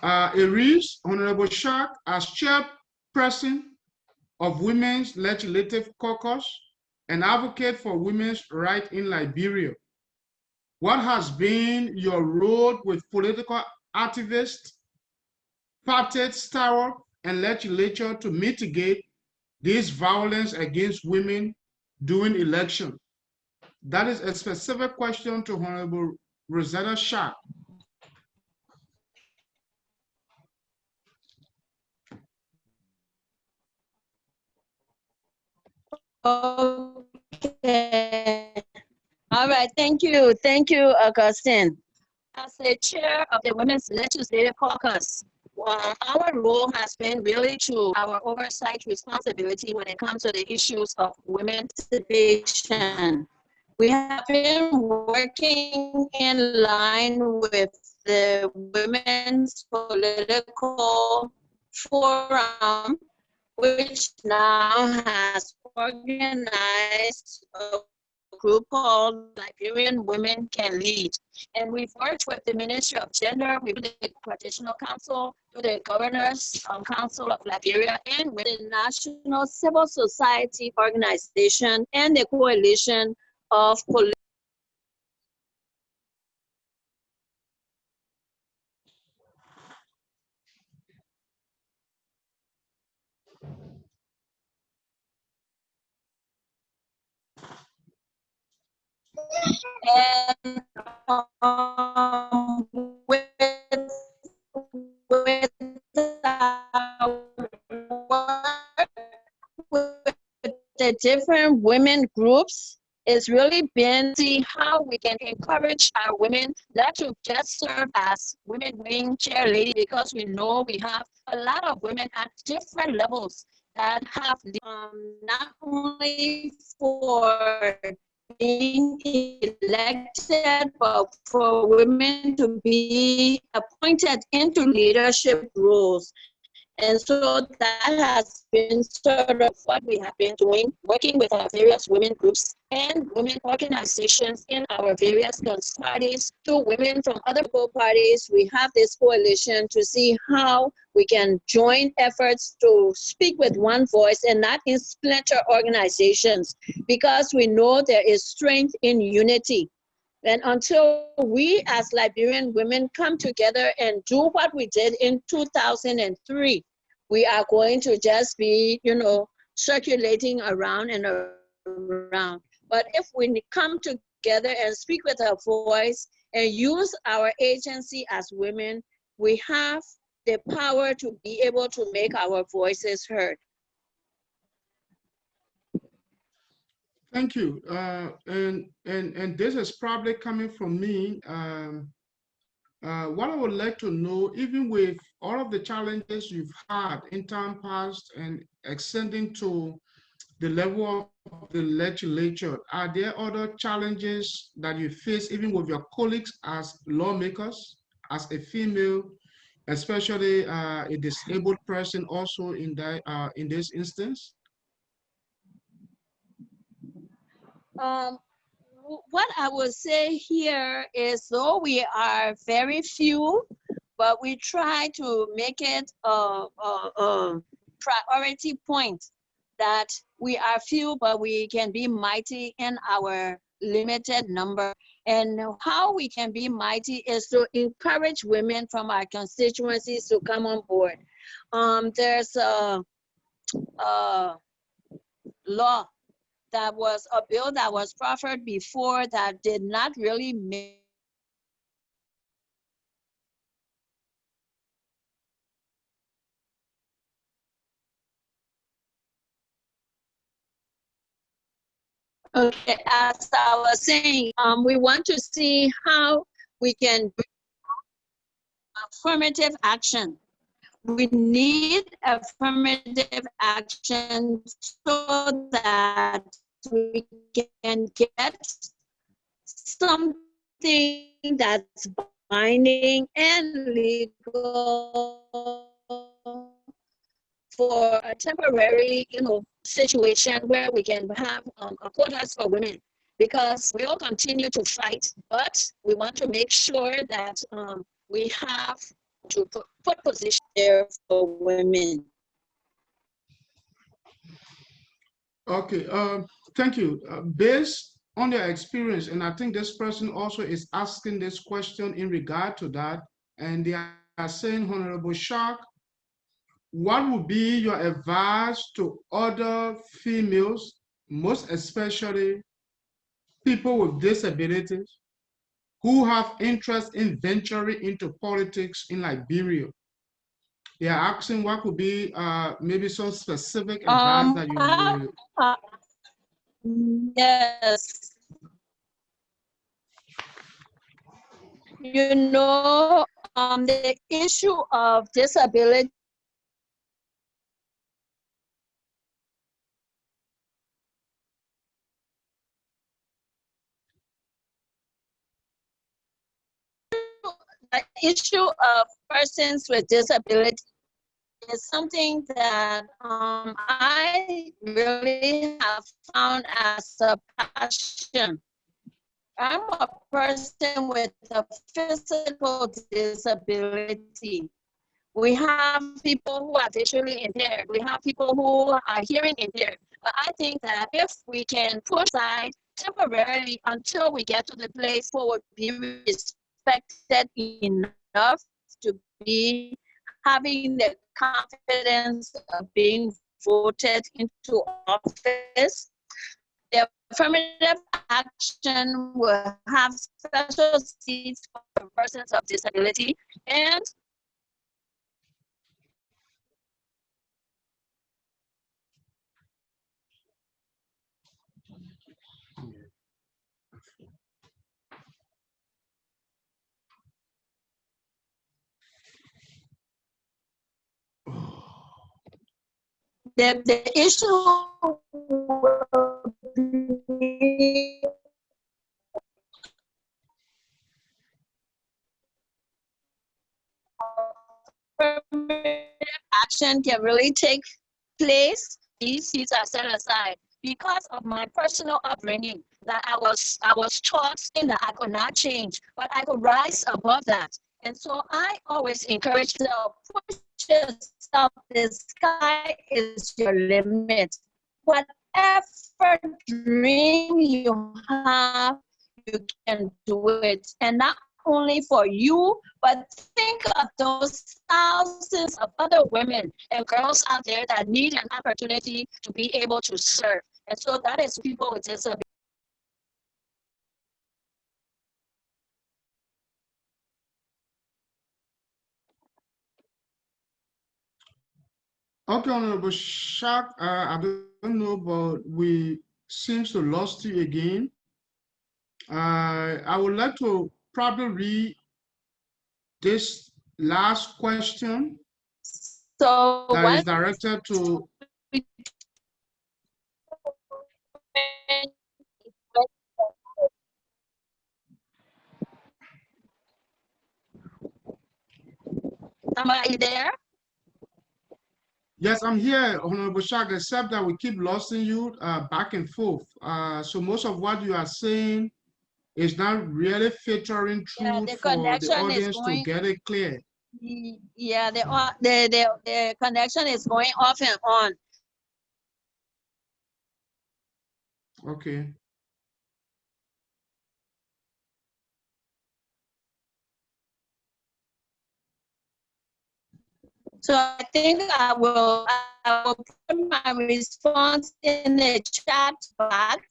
It reads, Honorable Schack, as chairperson of Women's Legislative Caucus, an advocate for women's rights in Liberia, what has been your role with political activists, party staff, and legislature to mitigate this violence against women during election? That is a specific question to Honorable Rosanna Schack. Okay. All right. Thank you. Thank you, Augustine. As the chair of the Women's Legislative Caucus, our role has been really to our oversight responsibility when it comes to the issues of women's participation. We have been working in line with the Women's Political Forum, which now has organized a group called Liberian Women Can Lead. And we've worked with the Ministry of Gender, with the Traditional Council, with the Governor's Council of Liberia, and with the National Civil Society Organization and the Coalition of Political And with our work with the different women groups, it's really been see how we can encourage our women not to just serve as women wing chair lady, because we know we have a lot of women at different levels that have not only for being elected, but for women to be appointed into leadership roles. And so that has been sort of what we have been doing, working with our various women groups and women organizations in our various parties, to women from other political parties. We have this coalition to see how we can join efforts to speak with one voice and not in splinter organizations, because we know there is strength in unity. And until we as Liberian women come together and do what we did in 2003, we are going to just be, circulating around and around. But if we come together and speak with our voice and use our agency as women, we have the power to be able to make our voices heard. Thank you. And this is probably coming from me. What I would like to know, even with all of the challenges you've had in time past and extending to the level of the legislature, are there other challenges that you face even with your colleagues as lawmakers, as a female, especially a disabled person also in this instance? What I would say here is, though we are very few, but we try to make it a priority point that we are few, but we can be mighty in our limited number. And how we can be mighty is to encourage women from our constituencies to come on board. There's a law that was a bill that was proffered before that did not really make Okay, as I was saying, we want to see how we can bring affirmative action. We need affirmative action so that we can get something that's binding and legal for a temporary, situation where we can have quotas for women, because we all continue to fight, but we want to make sure that we have to put position there for women. Okay, thank you. Based on your experience, and I think this person also is asking this question in regard to that, and they are saying, Honorable Schack, what would be your advice to other females, most especially people with disabilities, who have interest in venturing into politics in Liberia? They are asking what could be maybe some specific advice that you would. Yes. The issue of disability the issue of persons with disability is something that I really have found as a passion. I'm a person with a physical disability. We have people who are visually impaired. We have people who are hearing impaired. But I think that if we can push aside temporarily until we get to the place where we'll be respected enough to be having the confidence of being voted into office, The affirmative action will have special seats for persons of disability and the issue will be action can really take place. These seats are set aside because of my personal upbringing. That I was taught in that I could not change, but I could rise above that. And so I always encourage myself, push yourself. The sky is your limit. Whatever dream you have, you can do it. And not only for you, but think of those thousands of other women and girls out there that need an opportunity to be able to serve. And so that is people with disabilities. Okay, Honorable Schack, I don't know, but we seems to lost you again. I would like to probably read this last question So that is directed to Tamba, are you there? Yes, I'm here, Honorable Schack, except that we keep losing you back and forth. So most of what you are saying is not really filtering Yeah, through the for the connection is audience to going. get it clear. Yeah, the connection is going off and on. Okay. So I think I will put my response in the chat box,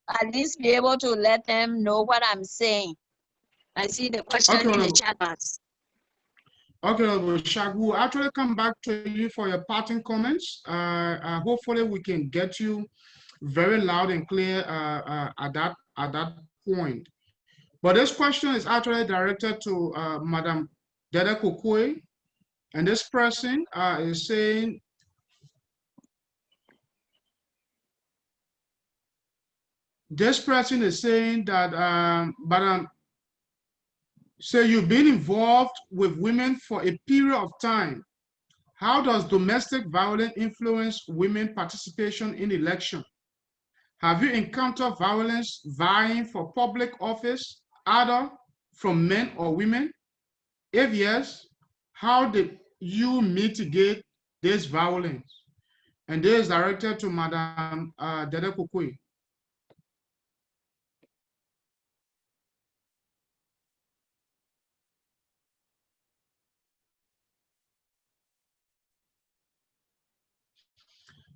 at least be able to let them know what I'm saying. I see the question in the chat box. Okay, Honorable Schack, we'll actually come back to you for your parting comments. Hopefully we can get you very loud and clear at that point. But this question is actually directed to Madam Deddeh Kwekwe, and this person is saying, that, Madam, say you've been involved with women for a period of time. How does domestic violence influence women participation in election? Have you encountered violence vying for public office, either from men or women? If yes, how did you mitigate this violence? And this is directed to Madam Deddeh Kwekwe.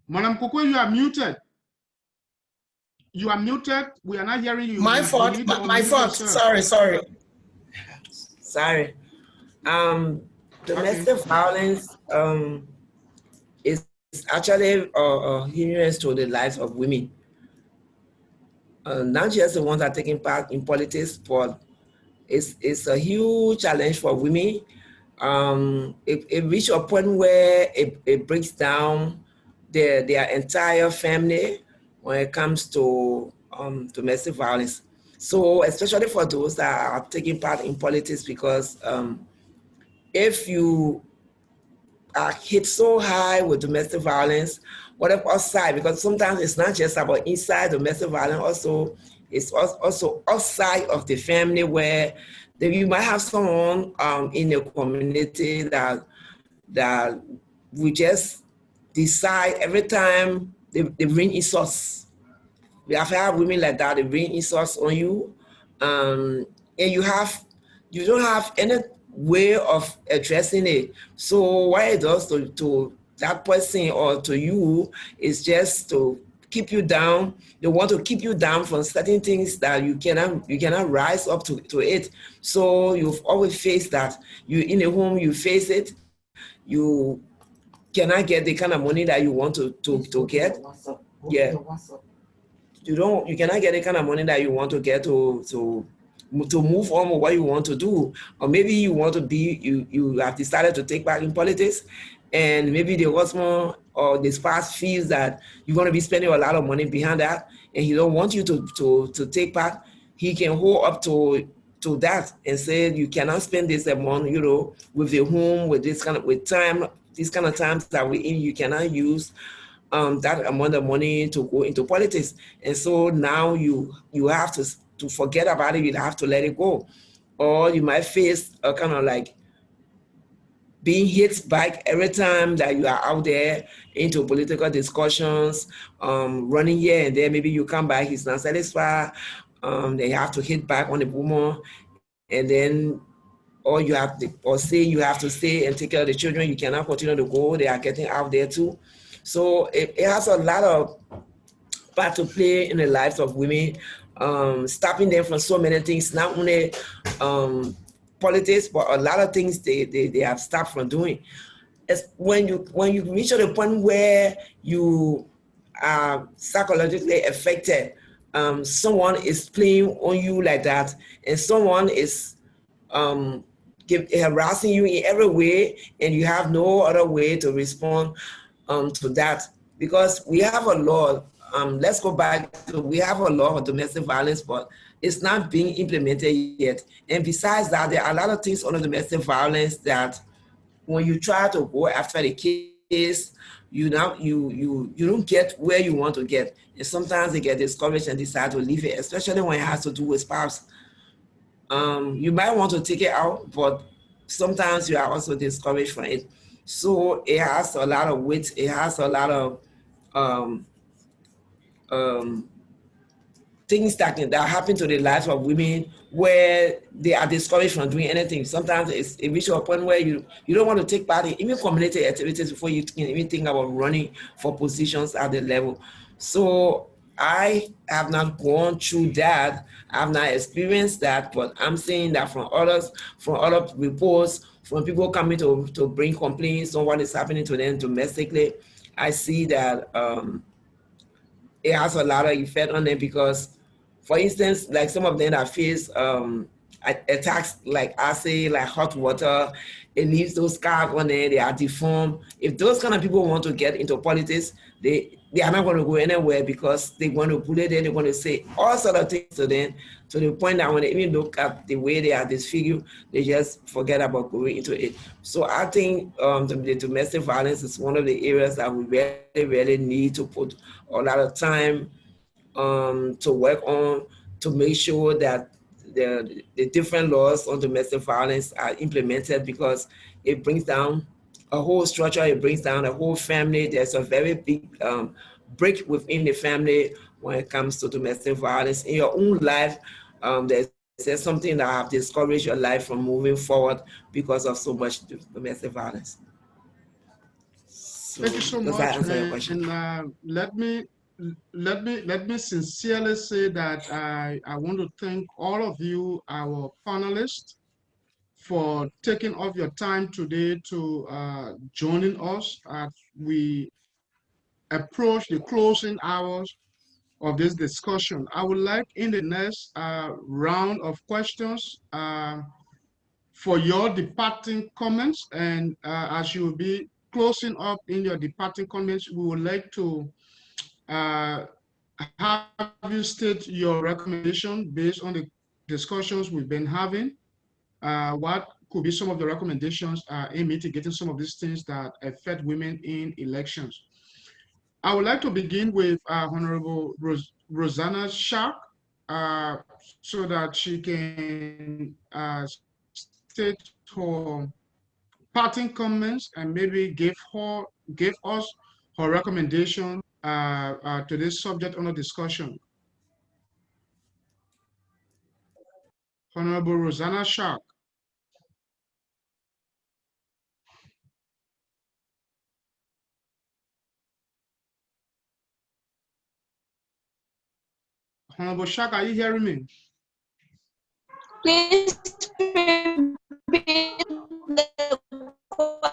Madam Kwekwe, you are muted. You are muted. We are not hearing you. My fault. My fault. Sorry. Sorry. Domestic violence is actually a hindrance to the lives of women. Not just the ones that are taking part in politics, but it's a huge challenge for women. It reaches a point where it breaks down their entire family when it comes to domestic violence. So especially for those that are taking part in politics, because if you are hit so high with domestic violence, whatever outside, because sometimes it's not just about inside domestic violence, also it's also outside of the family, where you might have someone in the community that we just decide every time they bring insults. We have had women like that, they bring insults on you, and you don't have any way of addressing it. So what it does to that person or to you is just to keep you down. They want to keep you down from certain things that you cannot rise up to it. So you've always faced that. You in a home, you face it. You cannot get the kind of money that you want to get. Yeah. You cannot get the kind of money that you want to get to move on with what you want to do. Or maybe you want to be, you have decided to take part in politics, and maybe the husband or the spouse feels that you're going to be spending a lot of money behind that, and he don't want you to take part. He can hold up to that and say you cannot spend this amount, with the home, with this kind of, with time, these kind of times that we in, you cannot use that amount of money to go into politics. And so now you have to forget about it. You have to let it go. Or you might face a kind of like being hit back every time that you are out there into political discussions, running here and there. Maybe you come back, he's not satisfied. They have to hit back on the woman, and then or you have to, or say you have to stay and take care of the children. You cannot continue to go. They are getting out there too. So it has a lot of part to play in the lives of women, stopping them from so many things, not only politics, but a lot of things they have stopped from doing. It's when you reach to the point where you are psychologically affected, someone is playing on you like that, and someone is harassing you in every way, and you have no other way to respond to that, because we have a law. Let's go back to, we have a law of domestic violence, but it's not being implemented yet. And besides that, there are a lot of things on domestic violence that when you try to go after the case, you don't get where you want to get. And sometimes they get discouraged and decide to leave it, especially when it has to do with spouse. You might want to take it out, but sometimes you are also discouraged from it. So it has a lot of weight. It has a lot of um, things that happen to the lives of women where they are discouraged from doing anything. Sometimes it reaches a point where you don't want to take part in even community activities before you can even think about running for positions at the level. So I have not gone through that. I have not experienced that, but I'm saying that from others, from other reports, from people coming to bring complaints on what is happening to them domestically, I see that it has a lot of effect on them, because, for instance, like some of them that face attacks like acid, like hot water, it leaves those scars on there, they are deformed. If those kind of people want to get into politics, they are not going to go anywhere, because they want to bully them, they want to say all sort of things to them, to the point that when they even look at the way they are disfigured, they just forget about going into it. So I think the domestic violence is one of the areas that we really, really need to put a lot of time to work on, to make sure that the different laws on domestic violence are implemented, because it brings down a whole structure, it brings down a whole family. There's a very big break within the family when it comes to domestic violence. In your own life, there's something that have discouraged your life from moving forward because of so much domestic violence. So, thank you so does much. that answer your question? And let me sincerely say that I want to thank all of you, our panelists, for taking off your time today to joining us as we approach the closing hours of this discussion. I would like in the next round of questions for your departing comments, and as you will be closing up in your departing comments, we would like to have you state your recommendation based on the discussions we've been having. What could be some of the recommendations in mitigating some of these things that affect women in elections? I would like to begin with Honorable Rosanna Schack, so that she can state her parting comments and maybe give us her recommendation to this subject under discussion. Honorable Rosanna Schack. Honorable Schack, are you hearing me? Please repeat the question.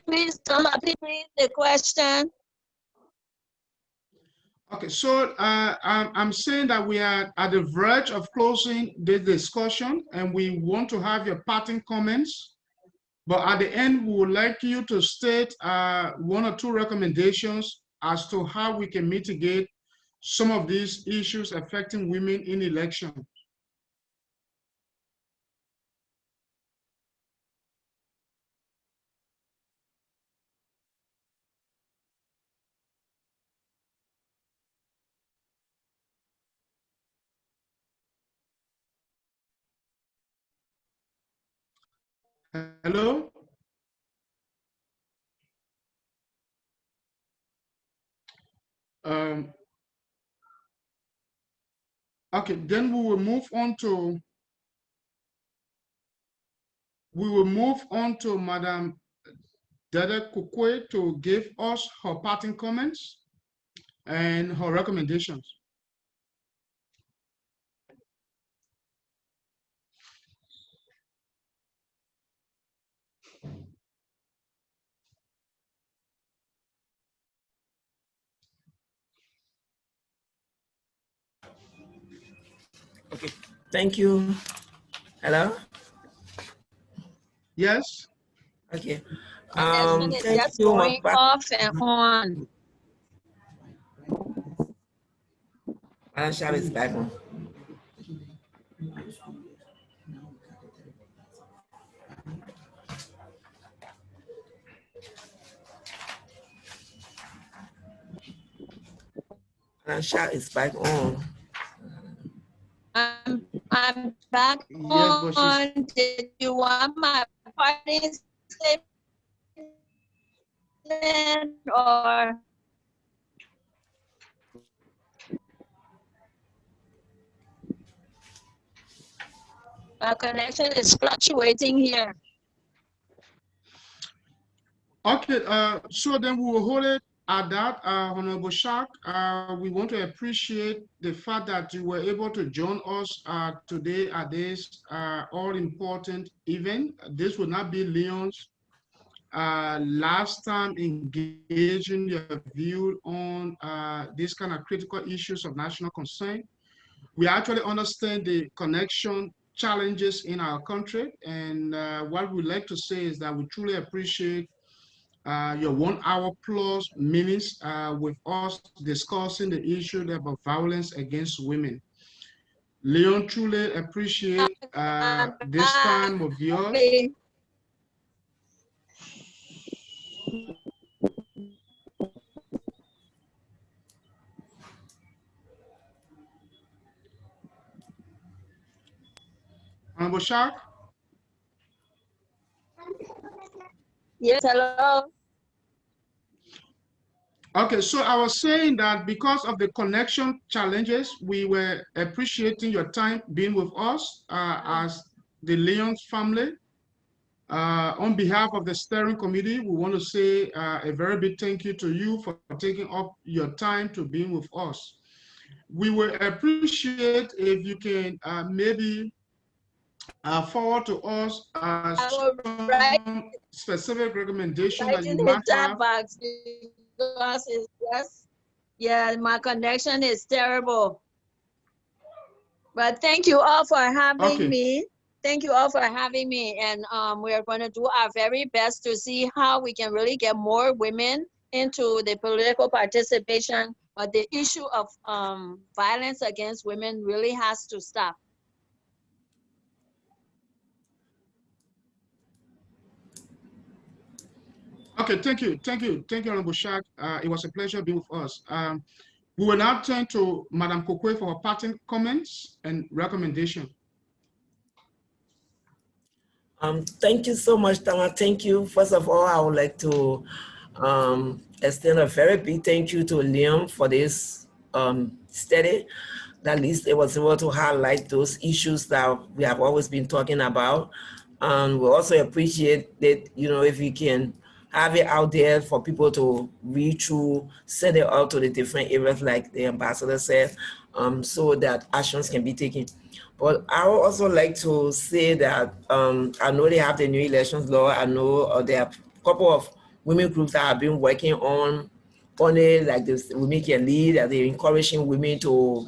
Please, Tamba, please read the question. Okay, so I'm saying that we are at the verge of closing this discussion and we want to have your parting comments. But at the end, we would like you to state one or two recommendations as to how we can mitigate some of these issues affecting women in elections. Hello? Okay, then we will move on to Madam Deddeh Kwekwe to give us her parting comments and her recommendations. Okay, thank you. Hello? Yes? Okay. It's Thank just you, going off and on. Madam Schack is back on. Madam Schack is back on. I'm back Yes, but on. Did you want my parting statement or? My connection is fluctuating here. Okay, so then we will hold it at that, Honorable Schack. We want to appreciate the fact that you were able to join us today at this all-important event. This will not be Leon's last time engaging your view on these kind of critical issues of national concern. We actually understand the connection challenges in our country, and what we like to say is that we truly appreciate your 1 hour plus minutes with us discussing the issue about violence against women. Leon truly appreciate this time of yours. Honorable Schack? Yes, hello. Okay, so I was saying that because of the connection challenges, we were appreciating your time being with us as the Leon's family. On behalf of the steering committee, we want to say a very big thank you to you for taking up your time to being with us. We would appreciate if you can maybe forward to us some specific recommendation that you might have. Box because it's just, yeah, my connection is terrible. But thank you all for having me. Thank you all for having me. And we are going to do our very best to see how we can really get more women into the political participation. But the issue of violence against women really has to stop. Okay, thank you, Honorable Schack. It was a pleasure being with us. We will now turn to Madam Kwekwe for her parting comments and recommendation. Thank you so much, Tama. Thank you. First of all, I would like to extend a very big thank you to Liam for this study. At least it was able to highlight those issues that we have always been talking about. We also appreciate that, you know, if we can have it out there for people to read through, send it out to the different areas like the ambassador said, so that actions can be taken. But I would also like to say that I know they have the new elections law. I know there are a couple of women groups that have been working on it, like this Women Can Lead, that they're encouraging women to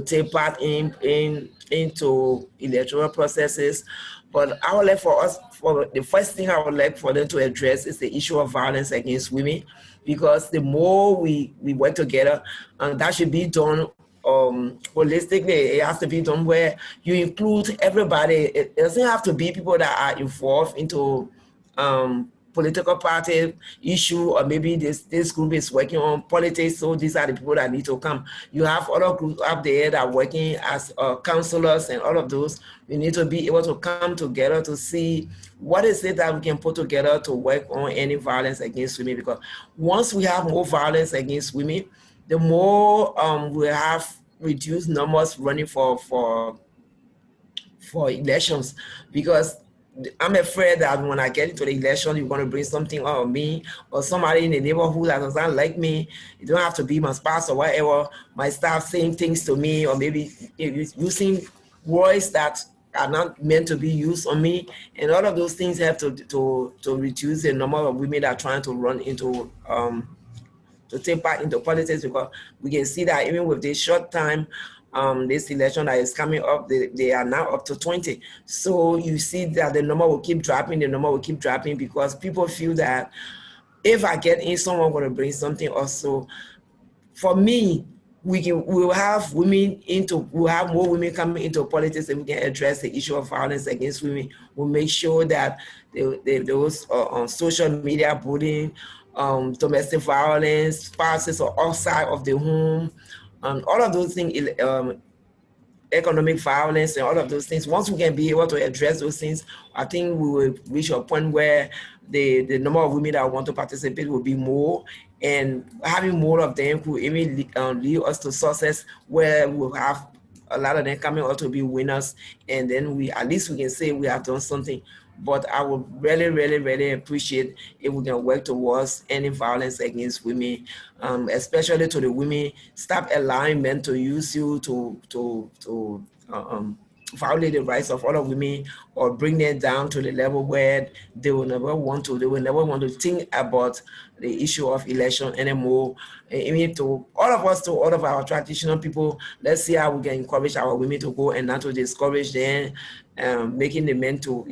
take part into electoral processes. But I would like for us, for the first thing I would like for them to address is the issue of violence against women, because the more we work together, and that should be done holistically. It has to be done where you include everybody. It doesn't have to be people that are involved into political party issue, or maybe this group is working on politics, so these are the people that need to come. You have other groups up there that are working as counselors and all of those. We need to be able to come together to see what is it that we can put together to work on any violence against women, because once we have more violence against women, the more we have reduced numbers running for elections, because I'm afraid that when I get into the election, you're going to bring something out of me, or somebody in the neighborhood that doesn't like me. You don't have to be my spouse or whatever, might start saying things to me, or maybe using words that are not meant to be used on me. And all of those things have to reduce the number of women that are trying to run into to take part into politics, because we can see that even with this short time, this election that is coming up, they are now up to 20. So you see that the number will keep dropping, because people feel that if I get in, someone going to bring something also. For me, we'll have more women coming into politics, and we can address the issue of violence against women. We'll make sure that those on social media bullying, domestic violence, spouses or outside of the home, all of those things, economic violence and all of those things. Once we can be able to address those things, I think we will reach a point where the number of women that want to participate will be more, and having more of them could even lead us to success, where we'll have a lot of them coming out to be winners, and then at least we can say we have done something. But I would really, really, really appreciate if we can work towards ending violence against women, especially to the women. Stop allowing men to use you to violate the rights of other women, or bring them down to the level where they will never want to think about the issue of election anymore. Even to all of us, to all of our traditional people, let's see how we can encourage our women to go and not to discourage them, making the men to,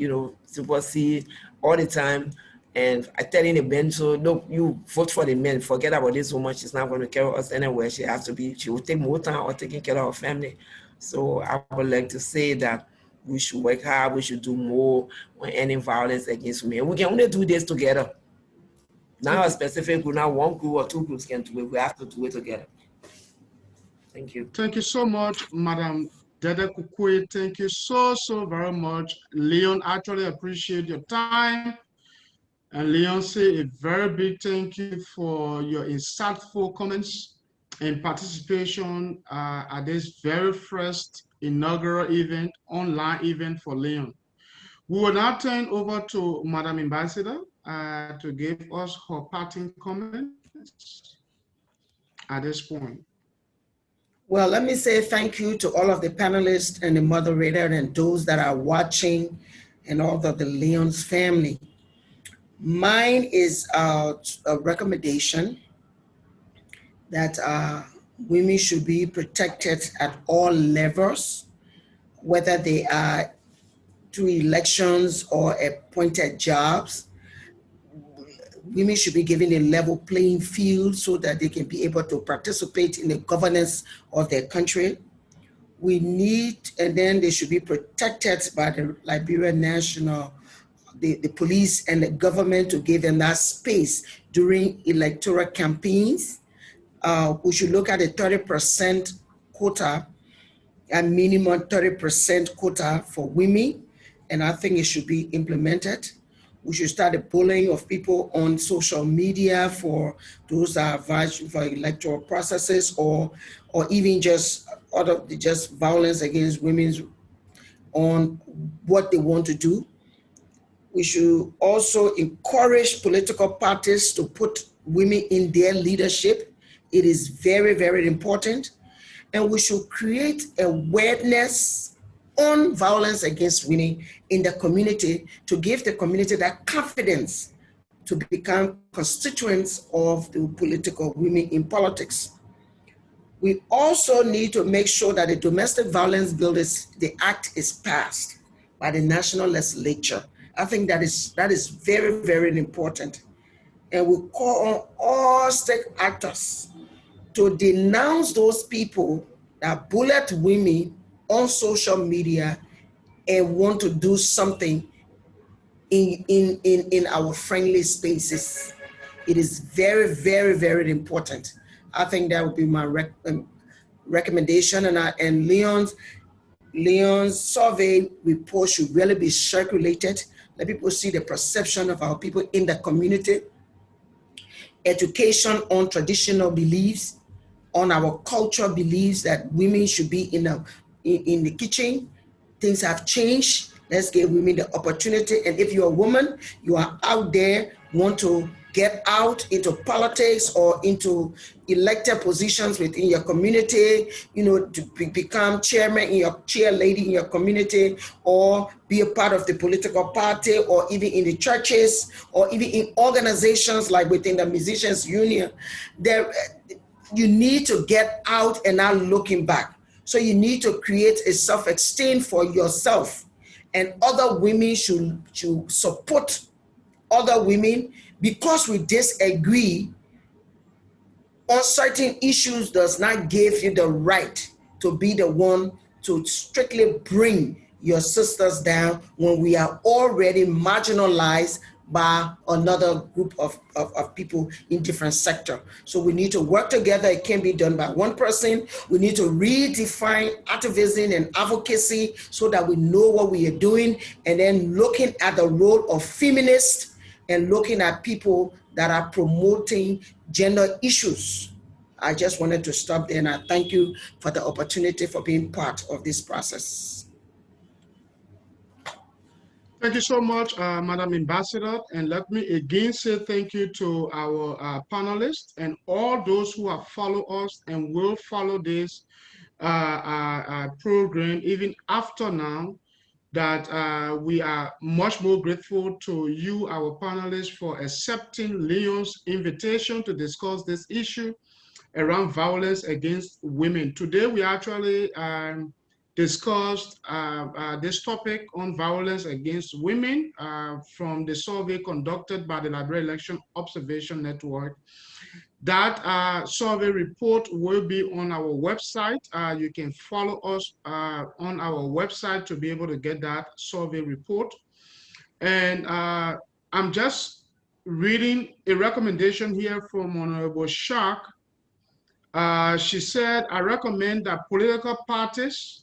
supersede all the time. And I telling the men, so look, you vote for the men, forget about this woman, she's not going to carry us anywhere. She will take more time or taking care of her family. So I would like to say that we should work hard, we should do more on ending violence against women. And we can only do this together. Not a specific group, not one group or two groups can do it. We have to do it together. Thank you. Thank you so much, Madam Deddeh Kwekwe. Thank you so very much. Leon, actually appreciate your time. And Leon, say a very big thank you for your insightful comments and participation at this very first inaugural event, online event for Leon. We will now turn over to Madam Ambassador to give us her parting comments at this point. Well, let me say thank you to all of the panelists and the moderator and those that are watching, and all of the Leon's family. Mine is a recommendation that women should be protected at all levels, whether they are through elections or appointed jobs. Women should be given a level playing field so that they can be able to participate in the governance of their country. And then they should be protected by the Liberian National, the police and the government, to give them that space during electoral campaigns. We should look at a 30% quota, a minimum 30% quota for women, and I think it should be implemented. We should start the bullying of people on social media for those that are vouching for electoral processes, or even just violence against women on what they want to do. We should also encourage political parties to put women in their leadership. It is very, very important. And we should create awareness on violence against women in the community to give the community that confidence to become constituents of the political women in politics. We also need to make sure that the domestic violence bill, the act is passed by the national legislature. I think that is very, very important. And we call on all state actors to denounce those people that bullet women on social media and want to do something in our friendly spaces. It is very, very, very important. I think that would be my recommendation. And Leon's survey report should really be circulated. Let people see the perception of our people in the community. Education on traditional beliefs, on our cultural beliefs that women should be in the kitchen. Things have changed. Let's give women the opportunity. And if you're a woman, you are out there, want to get out into politics or into elected positions within your community, to become chairman chair lady in your community, or be a part of the political party, or even in the churches, or even in organizations like within the musicians union, you need to get out and not looking back. So you need to create a self-esteem for yourself, and other women should support other women. Because we disagree on certain issues does not give you the right to be the one to strictly bring your sisters down when we are already marginalized by another group of people in different sectors. So we need to work together. It can't be done by one person. We need to redefine activism and advocacy so that we know what we are doing, and then looking at the role of feminists and looking at people that are promoting gender issues. I just wanted to stop there, and I thank you for the opportunity for being part of this process. Thank you so much, Madam Ambassador. And let me again say thank you to our panelists and all those who have followed us and will follow this program even after now. That we are much more grateful to you, our panelists, for accepting Leon's invitation to discuss this issue around violence against women. Today, we actually discussed this topic on violence against women from the survey conducted by the Liberian Election Observation Network. That survey report will be on our website. You can follow us on our website to be able to get that survey report. And I'm just reading a recommendation here from Honorable Schack. She said, I recommend that political parties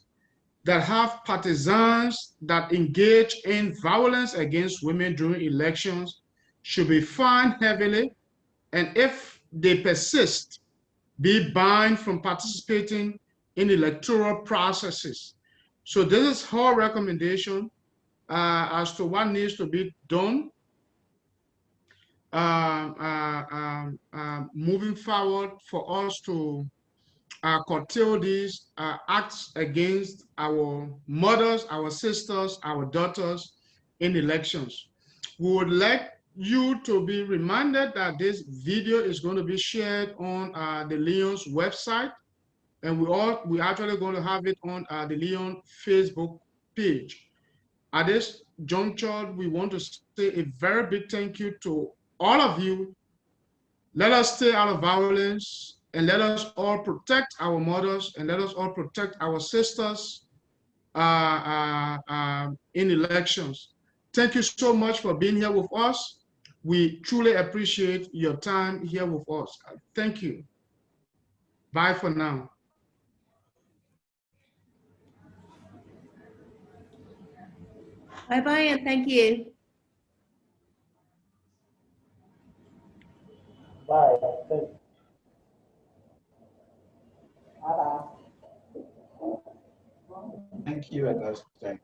that have partisans that engage in violence against women during elections should be fined heavily, and if they persist, be banned from participating in electoral processes. So this is her recommendation as to what needs to be done moving forward for us to curtail these acts against our mothers, our sisters, our daughters in elections. We would like you to be reminded that this video is going to be shared on the Leon's website, and we actually going to have it on the Leon Facebook page. At this juncture, we want to say a very big thank you to all of you. Let us stay out of violence, and let us all protect our mothers, and let us all protect our sisters in elections. Thank you so much for being here with us. We truly appreciate your time here with us. Thank you. Bye for now. Bye-bye, and thank you. Bye. Thank you, Augustine.